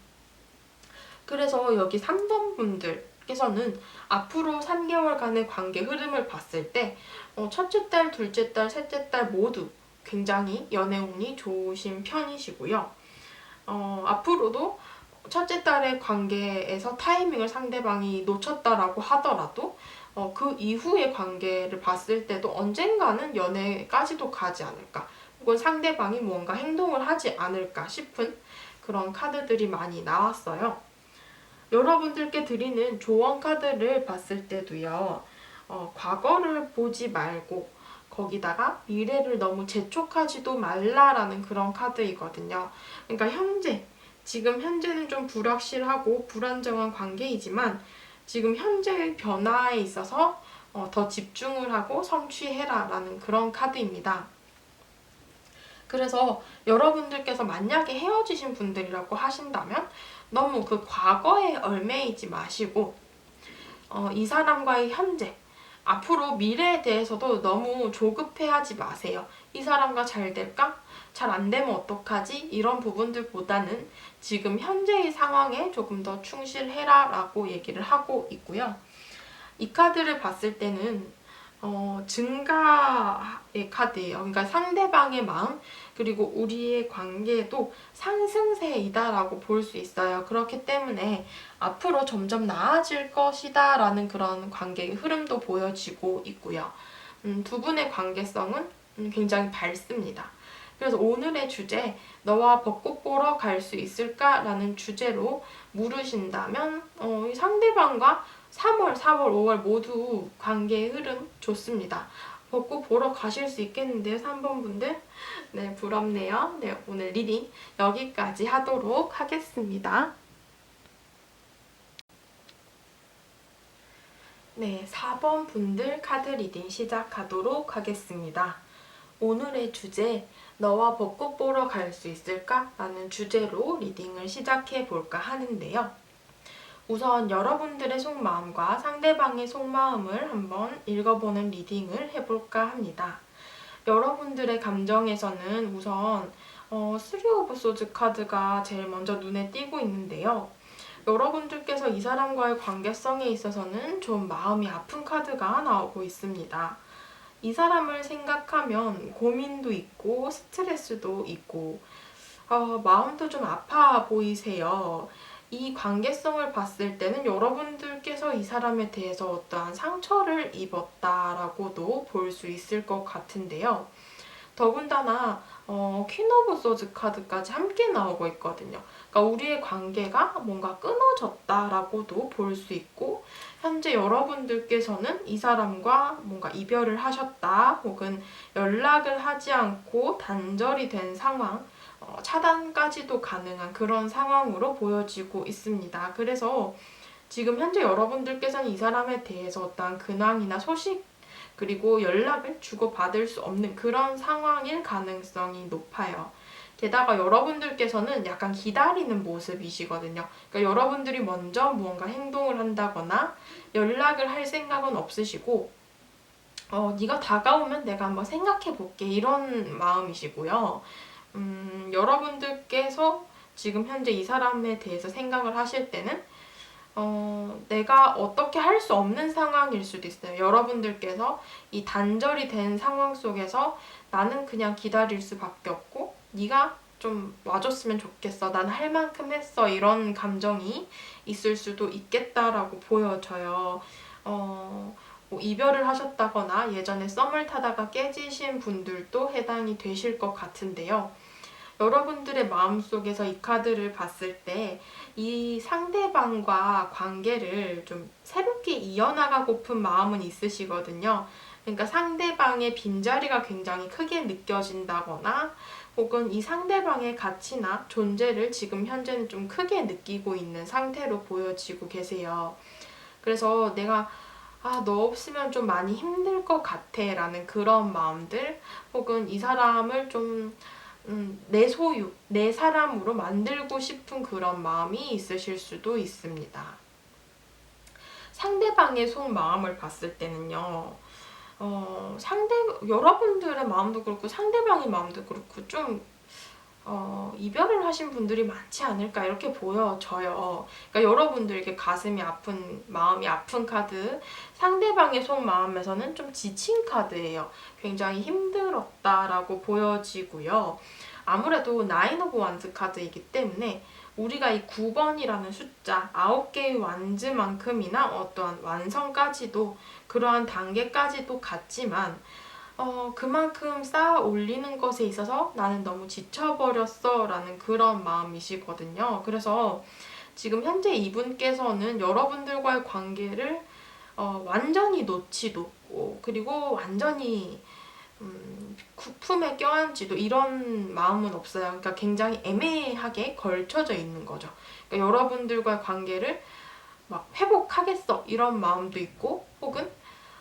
그래서 여기 3번 분들께서는 앞으로 3개월간의 관계 흐름을 봤을 때 첫째 달, 둘째 달, 셋째 달 모두 굉장히 연애운이 좋으신 편이시고요. 앞으로도 첫째 달의 관계에서 타이밍을 상대방이 놓쳤다라고 하더라도 그 이후의 관계를 봤을 때도 언젠가는 연애까지도 가지 않을까, 혹은 상대방이 뭔가 행동을 하지 않을까 싶은 그런 카드들이 많이 나왔어요. 여러분들께 드리는 조언 카드를 봤을 때도요, 과거를 보지 말고 거기다가 미래를 너무 재촉하지도 말라라는 그런 카드이거든요. 그러니까 지금 현재는 좀 불확실하고 불안정한 관계이지만 지금 현재의 변화에 있어서 더 집중을 하고 성취해라 라는 그런 카드입니다. 그래서 여러분들께서 만약에 헤어지신 분들이라고 하신다면 너무 그 과거에 얽매이지 마시고 이 사람과의 현재, 앞으로 미래에 대해서도 너무 조급해하지 마세요. 이 사람과 잘 될까? 잘 안 되면 어떡하지? 이런 부분들보다는 지금 현재의 상황에 조금 더 충실해라 라고 얘기를 하고 있고요. 이 카드를 봤을 때는 증가의 카드예요. 그러니까 상대방의 마음, 그리고 우리의 관계도 상승세이다라고 볼 수 있어요. 그렇기 때문에 앞으로 점점 나아질 것이다 라는 그런 관계의 흐름도 보여지고 있고요. 두 분의 관계성은 굉장히 밝습니다. 그래서 오늘의 주제, 너와 벚꽃 보러 갈 수 있을까? 라는 주제로 물으신다면 이 상대방과 3월, 4월, 5월 모두 관계의 흐름 좋습니다. 벚꽃 보러 가실 수 있겠는데요, 3번 분들? 네, 부럽네요. 네, 오늘 리딩 여기까지 하도록 하겠습니다. 네, 4번 분들 카드 리딩 시작하도록 하겠습니다. 오늘의 주제, 너와 벚꽃 보러 갈 수 있을까? 라는 주제로 리딩을 시작해 볼까 하는데요. 우선 여러분들의 속마음과 상대방의 속마음을 한번 읽어보는 리딩을 해볼까 합니다. 여러분들의 감정에서는 우선 3 오브 소즈 카드가 제일 먼저 눈에 띄고 있는데요. 여러분들께서 이 사람과의 관계성에 있어서는 좀 마음이 아픈 카드가 나오고 있습니다. 이 사람을 생각하면 고민도 있고 스트레스도 있고 마음도 좀 아파 보이세요. 이 관계성을 봤을 때는 여러분들께서 이 사람에 대해서 어떠한 상처를 입었다라고도 볼 수 있을 것 같은데요. 더군다나 퀸 오브 소즈 카드까지 함께 나오고 있거든요. 그러니까 우리의 관계가 뭔가 끊어졌다라고도 볼 수 있고, 현재 여러분들께서는 이 사람과 뭔가 이별을 하셨다, 혹은 연락을 하지 않고 단절이 된 상황, 차단까지도 가능한 그런 상황으로 보여지고 있습니다. 그래서 지금 현재 여러분들께서는 이 사람에 대해서 어떠한 근황이나 소식, 그리고 연락을 주고받을 수 없는 그런 상황일 가능성이 높아요. 게다가 여러분들께서는 약간 기다리는 모습이시거든요. 그러니까 여러분들이 먼저 무언가 행동을 한다거나 연락을 할 생각은 없으시고 네가 다가오면 내가 한번 생각해 볼게, 이런 마음이시고요. 여러분들께서 지금 현재 이 사람에 대해서 생각을 하실 때는 내가 어떻게 할 수 없는 상황일 수도 있어요. 여러분들께서 이 단절이 된 상황 속에서 나는 그냥 기다릴 수밖에 없고 네가 좀 와줬으면 좋겠어, 난 할 만큼 했어, 이런 감정이 있을 수도 있겠다라고 보여져요. 뭐 이별을 하셨다거나 예전에 썸을 타다가 깨지신 분들도 해당이 되실 것 같은데요. 여러분들의 마음속에서 이 카드를 봤을 때 이 상대방과 관계를 좀 새롭게 이어나가고픈 마음은 있으시거든요. 그러니까 상대방의 빈자리가 굉장히 크게 느껴진다거나, 혹은 이 상대방의 가치나 존재를 지금 현재는 좀 크게 느끼고 있는 상태로 보여지고 계세요. 그래서 내가 너 없으면 좀 많이 힘들 것 같아 라는 그런 마음들, 혹은 이 사람을 좀 내 소유, 내 사람으로 만들고 싶은 그런 마음이 있으실 수도 있습니다. 상대방의 속마음을 봤을 때는요, 여러분들의 마음도 그렇고 상대방의 마음도 그렇고 좀 이별을 하신 분들이 많지 않을까 이렇게 보여져요. 그러니까 여러분들에게 가슴이 아픈, 마음이 아픈 카드, 상대방의 속마음에서는 좀 지친 카드예요. 굉장히 힘들었다라고 보여지고요. 아무래도 나인 오브 완즈 카드이기 때문에 우리가 이 9번이라는 숫자 9개의 완즈만큼이나 어떠한 완성까지도 그러한 단계까지도 같지만 그만큼 쌓아 올리는 것에 있어서 나는 너무 지쳐버렸어 라는 그런 마음이시거든요. 그래서 지금 현재 이분께서는 여러분들과의 관계를 완전히 놓지도 그리고 완전히 품에 껴안지도 이런 마음은 없어요. 그러니까 굉장히 애매하게 걸쳐져 있는 거죠. 그러니까 여러분들과의 관계를 막 회복하겠어 이런 마음도 있고 혹은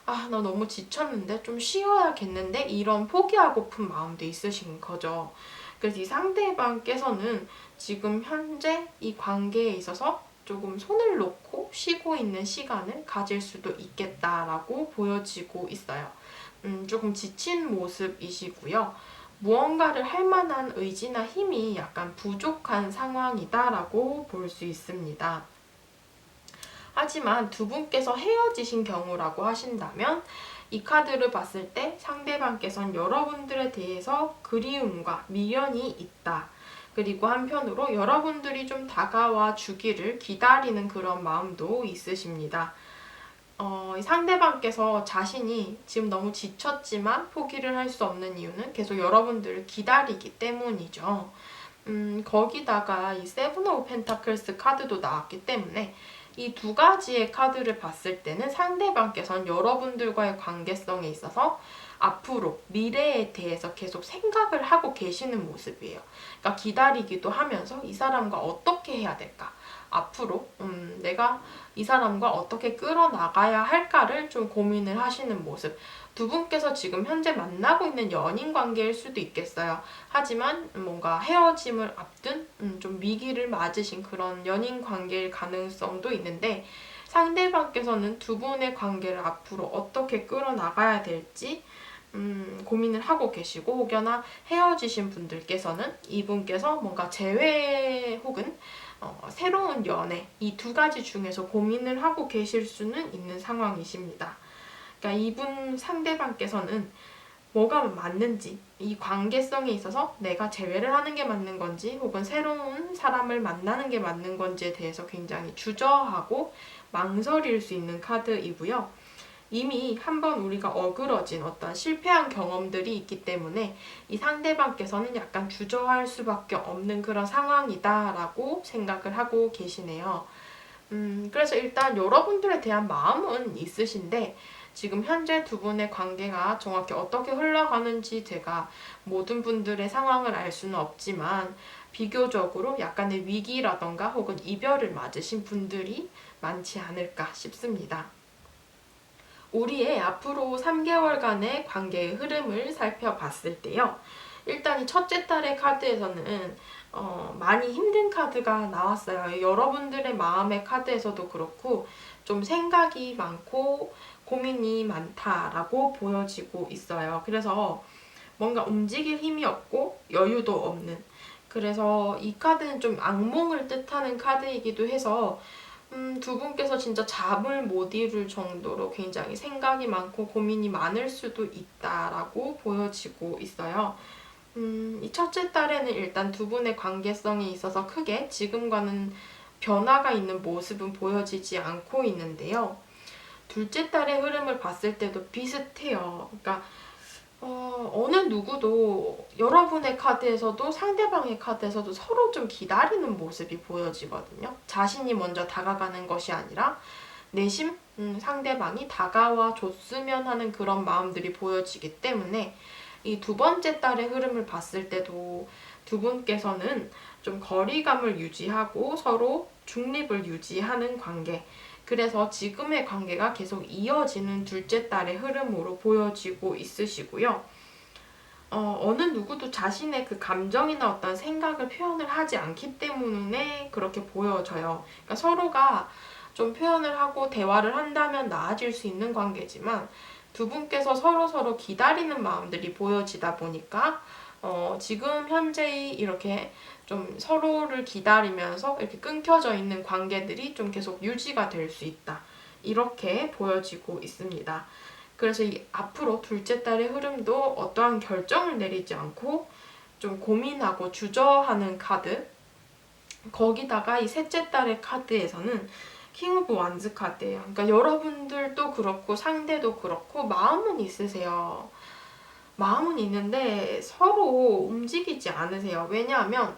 나 너무 지쳤는데 좀 쉬어야겠는데 이런 포기하고픈 마음도 있으신 거죠. 그래서 이 상대방께서는 지금 현재 이 관계에 있어서 조금 손을 놓고 쉬고 있는 시간을 가질 수도 있겠다라고 보여지고 있어요. 조금 지친 모습이시고요. 무언가를 할 만한 의지나 힘이 약간 부족한 상황이다라고 볼 수 있습니다. 하지만 두 분께서 헤어지신 경우라고 하신다면 이 카드를 봤을 때 상대방께서는 여러분들에 대해서 그리움과 미련이 있다. 그리고 한편으로 여러분들이 좀 다가와 주기를 기다리는 그런 마음도 있으십니다. 이 상대방께서 자신이 지금 너무 지쳤지만 포기를 할 수 없는 이유는 계속 여러분들을 기다리기 때문이죠. 거기다가 이 세븐 오브 펜타클스 카드도 나왔기 때문에 이 두 가지의 카드를 봤을 때는 상대방께서는 여러분들과의 관계성에 있어서 앞으로 미래에 대해서 계속 생각을 하고 계시는 모습이에요. 그러니까 기다리기도 하면서 이 사람과 어떻게 해야 될까? 앞으로 내가 이 사람과 어떻게 끌어나가야 할까를 좀 고민을 하시는 모습. 두 분께서 지금 현재 만나고 있는 연인 관계일 수도 있겠어요. 하지만 뭔가 헤어짐을 앞둔 좀 위기를 맞으신 그런 연인 관계일 가능성도 있는데 상대방께서는 두 분의 관계를 앞으로 어떻게 끌어나가야 될지 고민을 하고 계시고 혹여나 헤어지신 분들께서는 이분께서 뭔가 재회 혹은 새로운 연애 이 두 가지 중에서 고민을 하고 계실 수는 있는 상황이십니다. 그러니까 이분 상대방께서는 뭐가 맞는지 이 관계성에 있어서 내가 재회를 하는 게 맞는 건지 혹은 새로운 사람을 만나는 게 맞는 건지에 대해서 굉장히 주저하고 망설일 수 있는 카드이고요. 이미 한번 우리가 어그러진 어떤 실패한 경험들이 있기 때문에 이 상대방께서는 약간 주저할 수밖에 없는 그런 상황이다라고 생각을 하고 계시네요. 그래서 일단 여러분들에 대한 마음은 있으신데 지금 현재 두 분의 관계가 정확히 어떻게 흘러가는지 제가 모든 분들의 상황을 알 수는 없지만 비교적으로 약간의 위기라던가 혹은 이별을 맞으신 분들이 많지 않을까 싶습니다. 우리의 앞으로 3개월간의 관계의 흐름을 살펴봤을 때요. 일단 이 첫째 달의 카드에서는 많이 힘든 카드가 나왔어요. 여러분들의 마음의 카드에서도 그렇고 좀 생각이 많고 고민이 많다라고 보여지고 있어요. 그래서 뭔가 움직일 힘이 없고 여유도 없는 그래서 이 카드는 좀 악몽을 뜻하는 카드이기도 해서 두 분께서 진짜 잠을 못 이룰 정도로 굉장히 생각이 많고 고민이 많을 수도 있다라고 보여지고 있어요. 이 첫째 달에는 일단 두 분의 관계성에 있어서 크게 지금과는 변화가 있는 모습은 보여지지 않고 있는데요. 둘째 달의 흐름을 봤을 때도 비슷해요. 그러니까 어느 누구도 여러분의 카드에서도 상대방의 카드에서도 서로 좀 기다리는 모습이 보여지거든요. 자신이 먼저 다가가는 것이 아니라 내심 상대방이 다가와 줬으면 하는 그런 마음들이 보여지기 때문에 이 두 번째 달의 흐름을 봤을 때도 두 분께서는 좀 거리감을 유지하고 서로 중립을 유지하는 관계 그래서 지금의 관계가 계속 이어지는 둘째 달의 흐름으로 보여지고 있으시고요. 어느 누구도 자신의 그 감정이나 어떤 생각을 표현을 하지 않기 때문에 그렇게 보여져요. 그러니까 서로가 좀 표현을 하고 대화를 한다면 나아질 수 있는 관계지만 두 분께서 서로 기다리는 마음들이 보여지다 보니까 지금 현재의 이렇게 좀 서로를 기다리면서 이렇게 끊겨져 있는 관계들이 좀 계속 유지가 될 수 있다. 이렇게 보여지고 있습니다. 그래서 이 앞으로 둘째 달의 흐름도 어떠한 결정을 내리지 않고 좀 고민하고 주저하는 카드 거기다가 이 셋째 딸의 카드에서는 킹 오브 완즈 카드예요. 그러니까 여러분들도 그렇고 상대도 그렇고 마음은 있으세요. 마음은 있는데 서로 움직이지 않으세요. 왜냐하면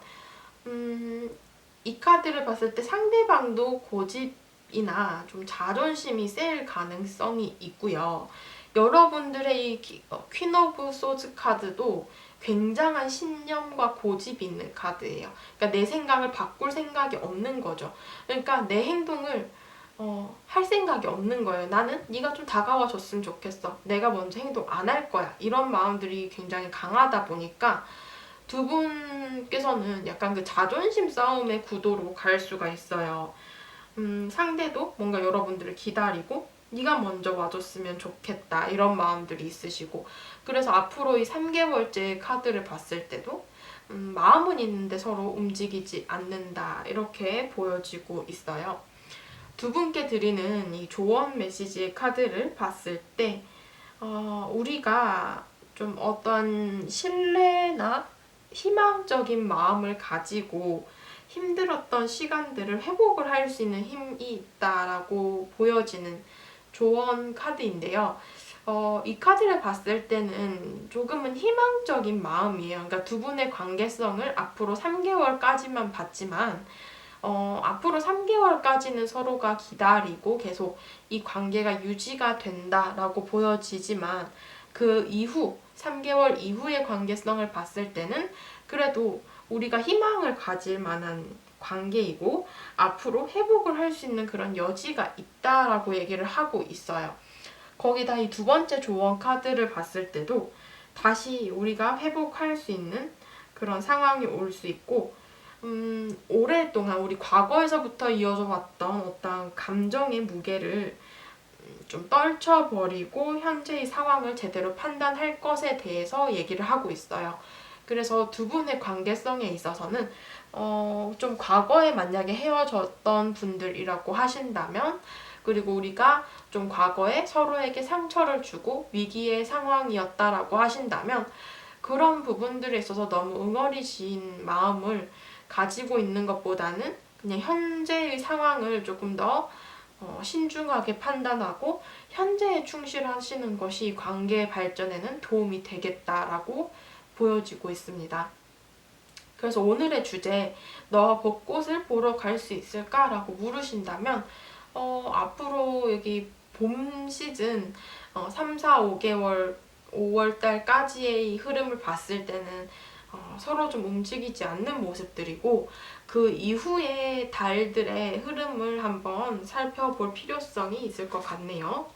이 카드를 봤을 때 상대방도 고집이나 좀 자존심이 셀 가능성이 있고요. 여러분들의 이 퀸 오브 소즈 카드도 굉장한 신념과 고집이 있는 카드예요. 그러니까 내 생각을 바꿀 생각이 없는 거죠. 그러니까 내 행동을 할 생각이 없는 거예요. 나는 네가 좀 다가와 줬으면 좋겠어. 내가 먼저 행동 안 할 거야. 이런 마음들이 굉장히 강하다 보니까 두 분께서는 약간 그 자존심 싸움의 구도로 갈 수가 있어요. 상대도 뭔가 여러분들을 기다리고 네가 먼저 와줬으면 좋겠다 이런 마음들이 있으시고, 그래서 앞으로 이 3개월째 카드를 봤을 때도 마음은 있는데 서로 움직이지 않는다 이렇게 보여지고 있어요. 두 분께 드리는 이 조언 메시지의 카드를 봤을 때 우리가 좀 어떤 신뢰나 희망적인 마음을 가지고 힘들었던 시간들을 회복을 할 수 있는 힘이 있다라고 보여지는 조언 카드인데요. 이 카드를 봤을 때는 조금은 희망적인 마음이에요. 그러니까 두 분의 관계성을 앞으로 3개월까지만 봤지만 앞으로 3개월까지는 서로가 기다리고 계속 이 관계가 유지가 된다라고 보여지지만 그 이후 3개월 이후의 관계성을 봤을 때는 그래도 우리가 희망을 가질 만한 관계이고 앞으로 회복을 할 수 있는 그런 여지가 있다라고 얘기를 하고 있어요. 거기다 이 두 번째 조언 카드를 봤을 때도 다시 우리가 회복할 수 있는 그런 상황이 올 수 있고 오랫동안 우리 과거에서부터 이어져 왔던 어떤 감정의 무게를 좀 떨쳐버리고 현재의 상황을 제대로 판단할 것에 대해서 얘기를 하고 있어요. 그래서 두 분의 관계성에 있어서는 좀 과거에 만약에 헤어졌던 분들이라고 하신다면, 그리고 우리가 좀 과거에 서로에게 상처를 주고 위기의 상황이었다라고 하신다면 그런 부분들에 있어서 너무 응어리진 마음을 가지고 있는 것보다는 그냥 현재의 상황을 조금 더 신중하게 판단하고 현재에 충실하시는 것이 관계 발전에는 도움이 되겠다라고 보여지고 있습니다. 그래서 오늘의 주제, 너와 벚꽃을 보러 갈 수 있을까? 라고 물으신다면 앞으로 여기 봄 시즌 3, 4, 5개월 5월달까지의 흐름을 봤을 때는 서로 좀 움직이지 않는 모습들이고, 그 이후의 달들의 흐름을 한번 살펴볼 필요성이 있을 것 같네요.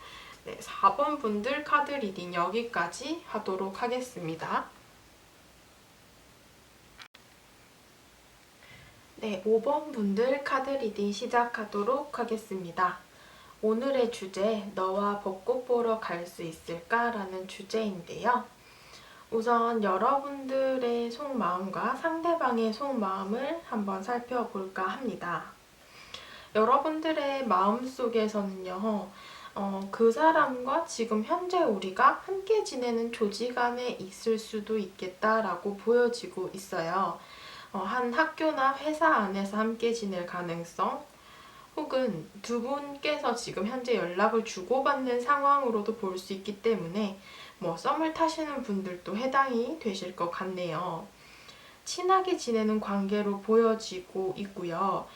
네, 4번 분들 카드 리딩 여기까지 하도록 하겠습니다. 네, 5번 분들 카드 리딩 시작하도록 하겠습니다. 오늘의 주제, 너와 벚꽃 보러 갈 수 있을까? 라는 주제인데요. 우선 여러분들의 속마음과 상대방의 속마음을 한번 살펴볼까 합니다. 여러분들의 마음속에서는요, 그 사람과 지금 현재 우리가 함께 지내는 조직 안에 있을 수도 있겠다라고 보여지고 있어요. 한 학교나 회사 안에서 함께 지낼 가능성, 혹은 두 분께서 지금 현재 연락을 주고받는 상황으로도 볼 수 있기 때문에 썸을 타시는 분들도 해당이 되실 것 같네요. 친하게 지내는 관계로 보여지고 있고요.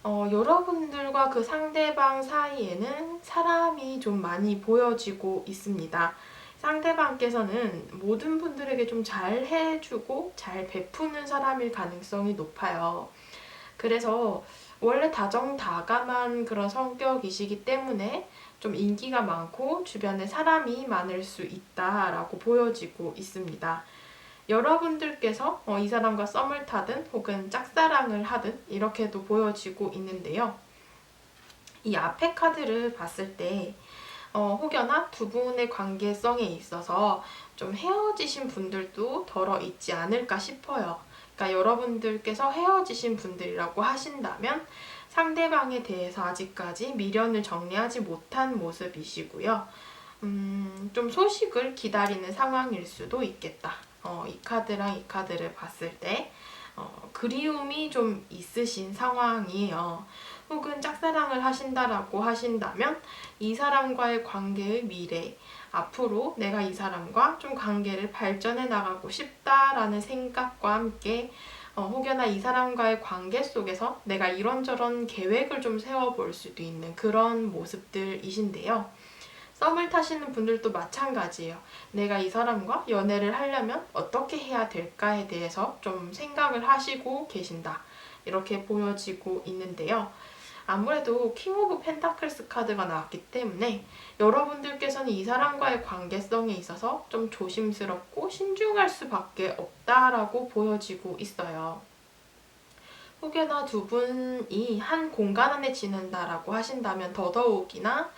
여러분들과 그 상대방 사이에는 사람이 좀 많이 보여지고 있습니다. 상대방께서는 모든 분들에게 좀 잘 해주고 잘 베푸는 사람일 가능성이 높아요. 그래서 원래 다정다감한 그런 성격이시기 때문에 좀 인기가 많고 주변에 사람이 많을 수 있다라고 보여지고 있습니다. 여러분들께서 이 사람과 썸을 타든 혹은 짝사랑을 하든 이렇게도 보여지고 있는데요. 이 앞에 카드를 봤을 때 혹여나 두 분의 관계성에 있어서 좀 헤어지신 분들도 덜어 있지 않을까 싶어요. 그러니까 여러분들께서 헤어지신 분들이라고 하신다면 상대방에 대해서 아직까지 미련을 정리하지 못한 모습이시고요. 좀 소식을 기다리는 상황일 수도 있겠다. 이 카드랑 이 카드를 봤을 때 그리움이 좀 있으신 상황이에요. 혹은 짝사랑을 하신다라고 하신다면 이 사람과의 관계의 미래, 앞으로 내가 이 사람과 좀 관계를 발전해 나가고 싶다라는 생각과 함께 혹여나 이 사람과의 관계 속에서 내가 이런저런 계획을 좀 세워볼 수도 있는 그런 모습들이신데요. 썸을 타시는 분들도 마찬가지예요. 내가 이 사람과 연애를 하려면 어떻게 해야 될까에 대해서 좀 생각을 하시고 계신다. 이렇게 보여지고 있는데요. 아무래도 킹 오브 펜타클스 카드가 나왔기 때문에 여러분들께서는 이 사람과의 관계성에 있어서 좀 조심스럽고 신중할 수밖에 없다라고 보여지고 있어요. 혹여나 두 분이 한 공간 안에 지낸다라고 하신다면 더더욱이나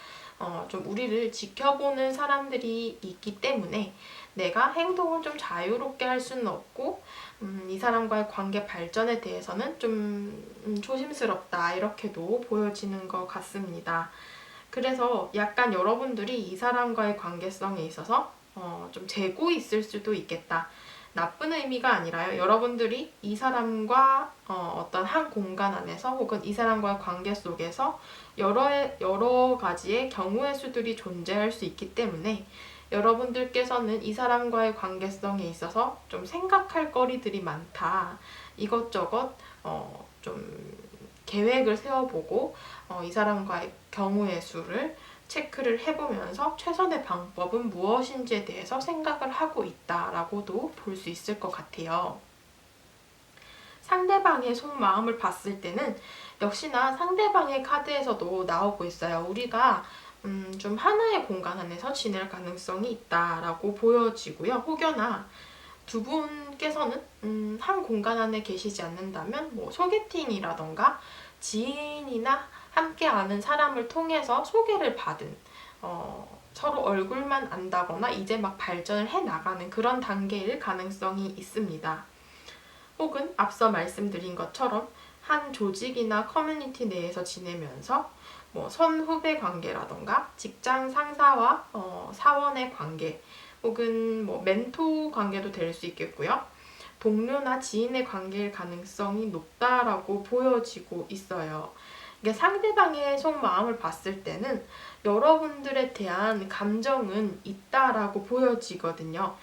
좀 우리를 지켜보는 사람들이 있기 때문에 내가 행동을 좀 자유롭게 할 수는 없고 이 사람과의 관계 발전에 대해서는 좀 조심스럽다 이렇게도 보여지는 것 같습니다. 그래서 약간 여러분들이 이 사람과의 관계성에 있어서 좀 재고 있을 수도 있겠다. 나쁜 의미가 아니라요. 여러분들이 이 사람과 어떤 한 공간 안에서 혹은 이 사람과의 관계 속에서 여러 가지의 경우의 수들이 존재할 수 있기 때문에 여러분들께서는 이 사람과의 관계성에 있어서 좀 생각할 거리들이 많다. 이것저것 좀 계획을 세워보고 이 사람과의 경우의 수를 체크를 해보면서 최선의 방법은 무엇인지에 대해서 생각을 하고 있다라고도 볼 수 있을 것 같아요. 상대방의 속마음을 봤을 때는 역시나 상대방의 카드에서도 나오고 있어요. 우리가 좀 하나의 공간 안에서 지낼 가능성이 있다라고 보여지고요. 혹여나 두 분께서는 한 공간 안에 계시지 않는다면 뭐 소개팅이라던가 지인이나 함께 아는 사람을 통해서 소개를 받은 서로 얼굴만 안다거나 이제 막 발전을 해나가는 그런 단계일 가능성이 있습니다. 혹은 앞서 말씀드린 것처럼 한 조직이나 커뮤니티 내에서 지내면서 뭐 선후배 관계라던가 직장 상사와 사원의 관계 혹은 뭐 멘토 관계도 될 수 있겠고요. 동료나 지인의 관계일 가능성이 높다라고 보여지고 있어요. 이게 상대방의 속마음을 봤을 때는 여러분들에 대한 감정은 있다라고 보여지거든요.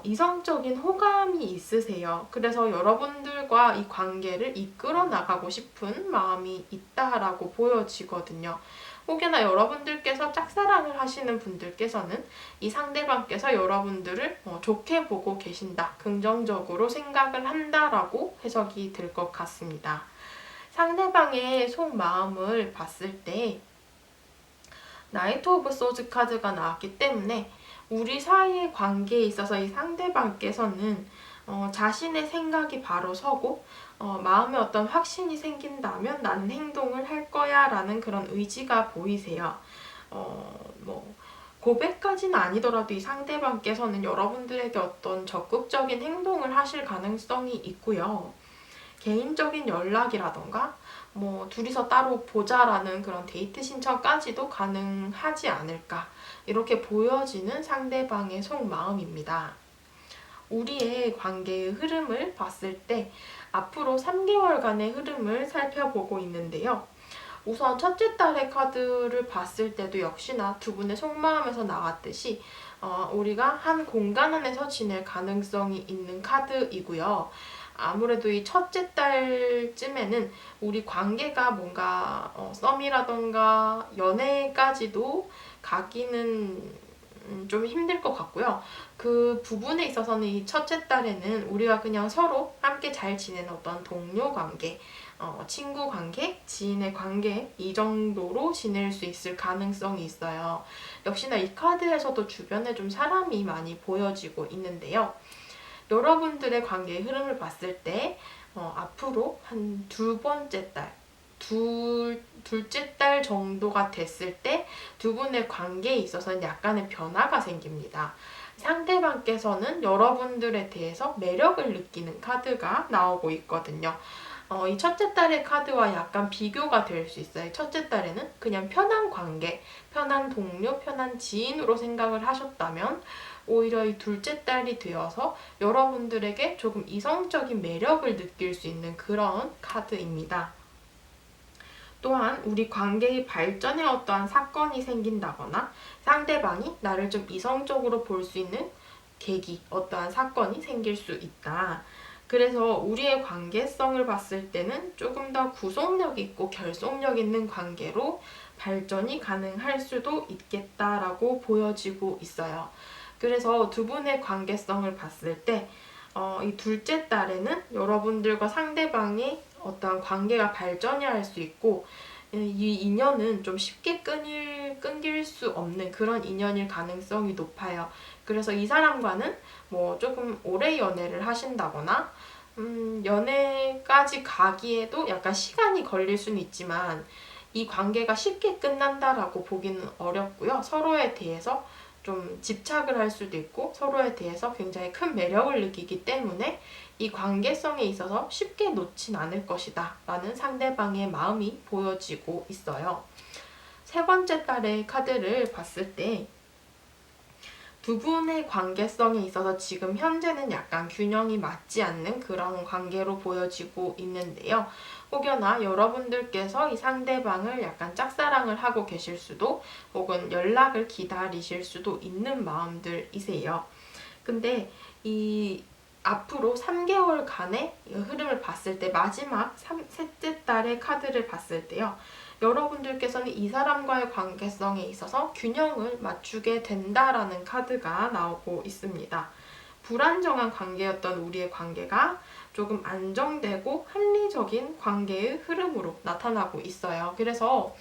이성적인 호감이 있으세요. 그래서 여러분들과 이 관계를 이끌어 나가고 싶은 마음이 있다라고 보여지거든요. 혹여나 여러분들께서 짝사랑을 하시는 분들께서는 이 상대방께서 여러분들을 좋게 보고 계신다, 긍정적으로 생각을 한다라고 해석이 될 것 같습니다. 상대방의 속마음을 봤을 때 나이트 오브 소즈 카드가 나왔기 때문에 우리 사이의 관계에 있어서 이 상대방께서는 자신의 생각이 바로 서고 마음에 어떤 확신이 생긴다면 나는 행동을 할 거야 라는 그런 의지가 보이세요. 뭐 고백까지는 아니더라도 이 상대방께서는 여러분들에게 어떤 적극적인 행동을 하실 가능성이 있고요. 개인적인 연락이라던가 뭐 둘이서 따로 보자라는 그런 데이트 신청까지도 가능하지 않을까 이렇게 보여지는 상대방의 속마음입니다. 우리의 관계의 흐름을 봤을 때 앞으로 3개월간의 흐름을 살펴보고 있는데요. 우선 첫째 달의 카드를 봤을 때도 역시나 두 분의 속마음에서 나왔듯이 우리가 한 공간 안에서 지낼 가능성이 있는 카드이고요. 아무래도 이 첫째 달쯤에는 우리 관계가 뭔가 썸이라던가 연애까지도 가기는 좀 힘들 것 같고요. 그 부분에 있어서는 이 첫째 달에는 우리가 그냥 서로 함께 잘 지내는 어떤 동료 관계, 친구 관계, 지인의 관계 이 정도로 지낼 수 있을 가능성이 있어요. 역시나 이 카드에서도 주변에 좀 사람이 많이 보여지고 있는데요. 여러분들의 관계의 흐름을 봤을 때 앞으로 한 두 번째 달, 둘째 달 정도가 됐을 때 두 분의 관계에 있어서는 약간의 변화가 생깁니다. 상대방께서는 여러분들에 대해서 매력을 느끼는 카드가 나오고 있거든요. 이 첫째 딸의 카드와 약간 비교가 될 수 있어요. 첫째 딸에는 그냥 편한 관계, 편한 동료, 편한 지인으로 생각을 하셨다면 오히려 이 둘째 딸이 되어서 여러분들에게 조금 이성적인 매력을 느낄 수 있는 그런 카드입니다. 또한 우리 관계의 발전에 어떠한 사건이 생긴다거나 상대방이 나를 좀 이성적으로 볼 수 있는 계기, 어떠한 사건이 생길 수 있다. 그래서 우리의 관계성을 봤을 때는 조금 더 구속력 있고 결속력 있는 관계로 발전이 가능할 수도 있겠다라고 보여지고 있어요. 그래서 두 분의 관계성을 봤을 때 이 둘째 딸에는 여러분들과 상대방이 어떤 관계가 발전이 할 수 있고 이 인연은 좀 쉽게 끊길 수 없는 그런 인연일 가능성이 높아요. 그래서 이 사람과는 뭐 조금 오래 연애를 하신다거나 연애까지 가기에도 약간 시간이 걸릴 수는 있지만 이 관계가 쉽게 끝난다라고 보기는 어렵고요. 서로에 대해서 좀 집착을 할 수도 있고 서로에 대해서 굉장히 큰 매력을 느끼기 때문에 이 관계성에 있어서 쉽게 놓진 않을 것이다 라는 상대방의 마음이 보여지고 있어요. 세 번째 딸의 카드를 봤을 때 두 분의 관계성에 있어서 지금 현재는 약간 균형이 맞지 않는 그런 관계로 보여지고 있는데요. 혹여나 여러분들께서 이 상대방을 약간 짝사랑을 하고 계실 수도 혹은 연락을 기다리실 수도 있는 마음들이세요. 근데 이 앞으로 3개월간의 흐름을 봤을 때 마지막 셋째 달의 카드를 봤을 때요. 여러분들께서는 이 사람과의 관계성에 있어서 균형을 맞추게 된다라는 카드가 나오고 있습니다. 불안정한 관계였던 우리의 관계가 조금 안정되고 합리적인 관계의 흐름으로 나타나고 있어요. 그래서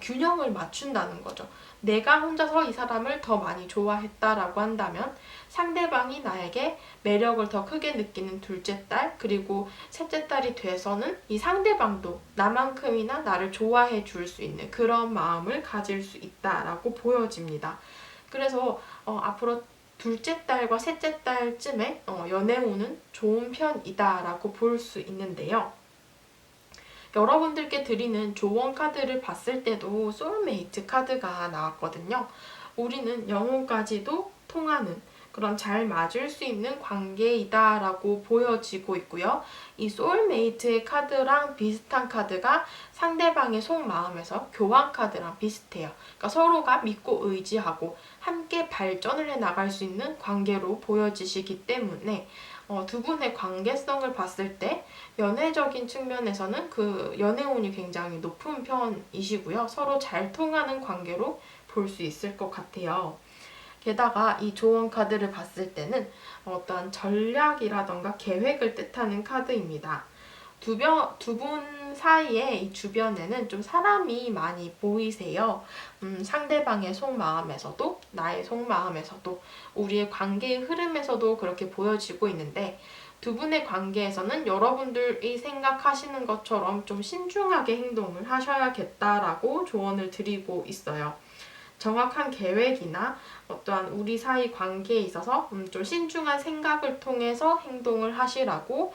균형을 맞춘다는 거죠. 내가 혼자서 이 사람을 더 많이 좋아했다라고 한다면 상대방이 나에게 매력을 더 크게 느끼는 둘째 딸 그리고 셋째 딸이 돼서는 이 상대방도 나만큼이나 나를 좋아해 줄 수 있는 그런 마음을 가질 수 있다라고 보여집니다. 그래서 앞으로 둘째 딸과 셋째 딸쯤에 연애운은 좋은 편이다라고 볼 수 있는데요. 여러분들께 드리는 조언 카드를 봤을 때도 소울메이트 카드가 나왔거든요. 우리는 영혼까지도 통하는 그런 잘 맞을 수 있는 관계이다라고 보여지고 있고요. 이 소울메이트의 카드랑 비슷한 카드가 상대방의 속마음에서 교환 카드랑 비슷해요. 그러니까 서로가 믿고 의지하고 함께 발전을 해 나갈 수 있는 관계로 보여지시기 때문에 두 분의 관계성을 봤을 때 연애적인 측면에서는 그 연애운이 굉장히 높은 편이시고요. 서로 잘 통하는 관계로 볼 수 있을 것 같아요. 게다가 이 조언 카드를 봤을 때는 어떤 전략이라던가 계획을 뜻하는 카드입니다. 두 분 사이에 이 주변에는 좀 사람이 많이 보이세요. 상대방의 속마음에서도 나의 속마음에서도 우리의 관계의 흐름에서도 그렇게 보여지고 있는데 두 분의 관계에서는 여러분들이 생각하시는 것처럼 좀 신중하게 행동을 하셔야겠다라고 조언을 드리고 있어요. 정확한 계획이나 어떠한 우리 사이 관계에 있어서 좀 신중한 생각을 통해서 행동을 하시라고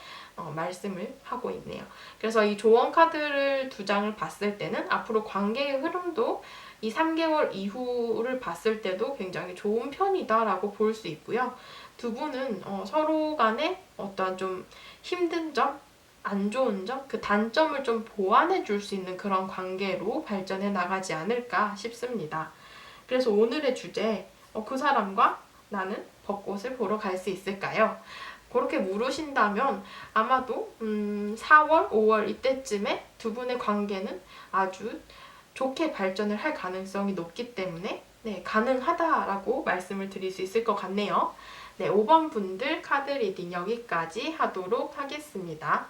말씀을 하고 있네요. 그래서 이 조언 카드를 두 장을 봤을 때는 앞으로 관계의 흐름도 이 3개월 이후를 봤을 때도 굉장히 좋은 편이다라고 볼 수 있고요. 두 분은 서로 간에 어떠한 좀 힘든 점, 안 좋은 점, 그 단점을 좀 보완해 줄 수 있는 그런 관계로 발전해 나가지 않을까 싶습니다. 그래서 오늘의 주제, 그 사람과 나는 벚꽃을 보러 갈 수 있을까요? 그렇게 물으신다면 아마도 4월, 5월 이때쯤에 두 분의 관계는 아주 좋게 발전을 할 가능성이 높기 때문에 네, 가능하다라고 말씀을 드릴 수 있을 것 같네요. 네, 5번 분들 카드 리딩 여기까지 하도록 하겠습니다.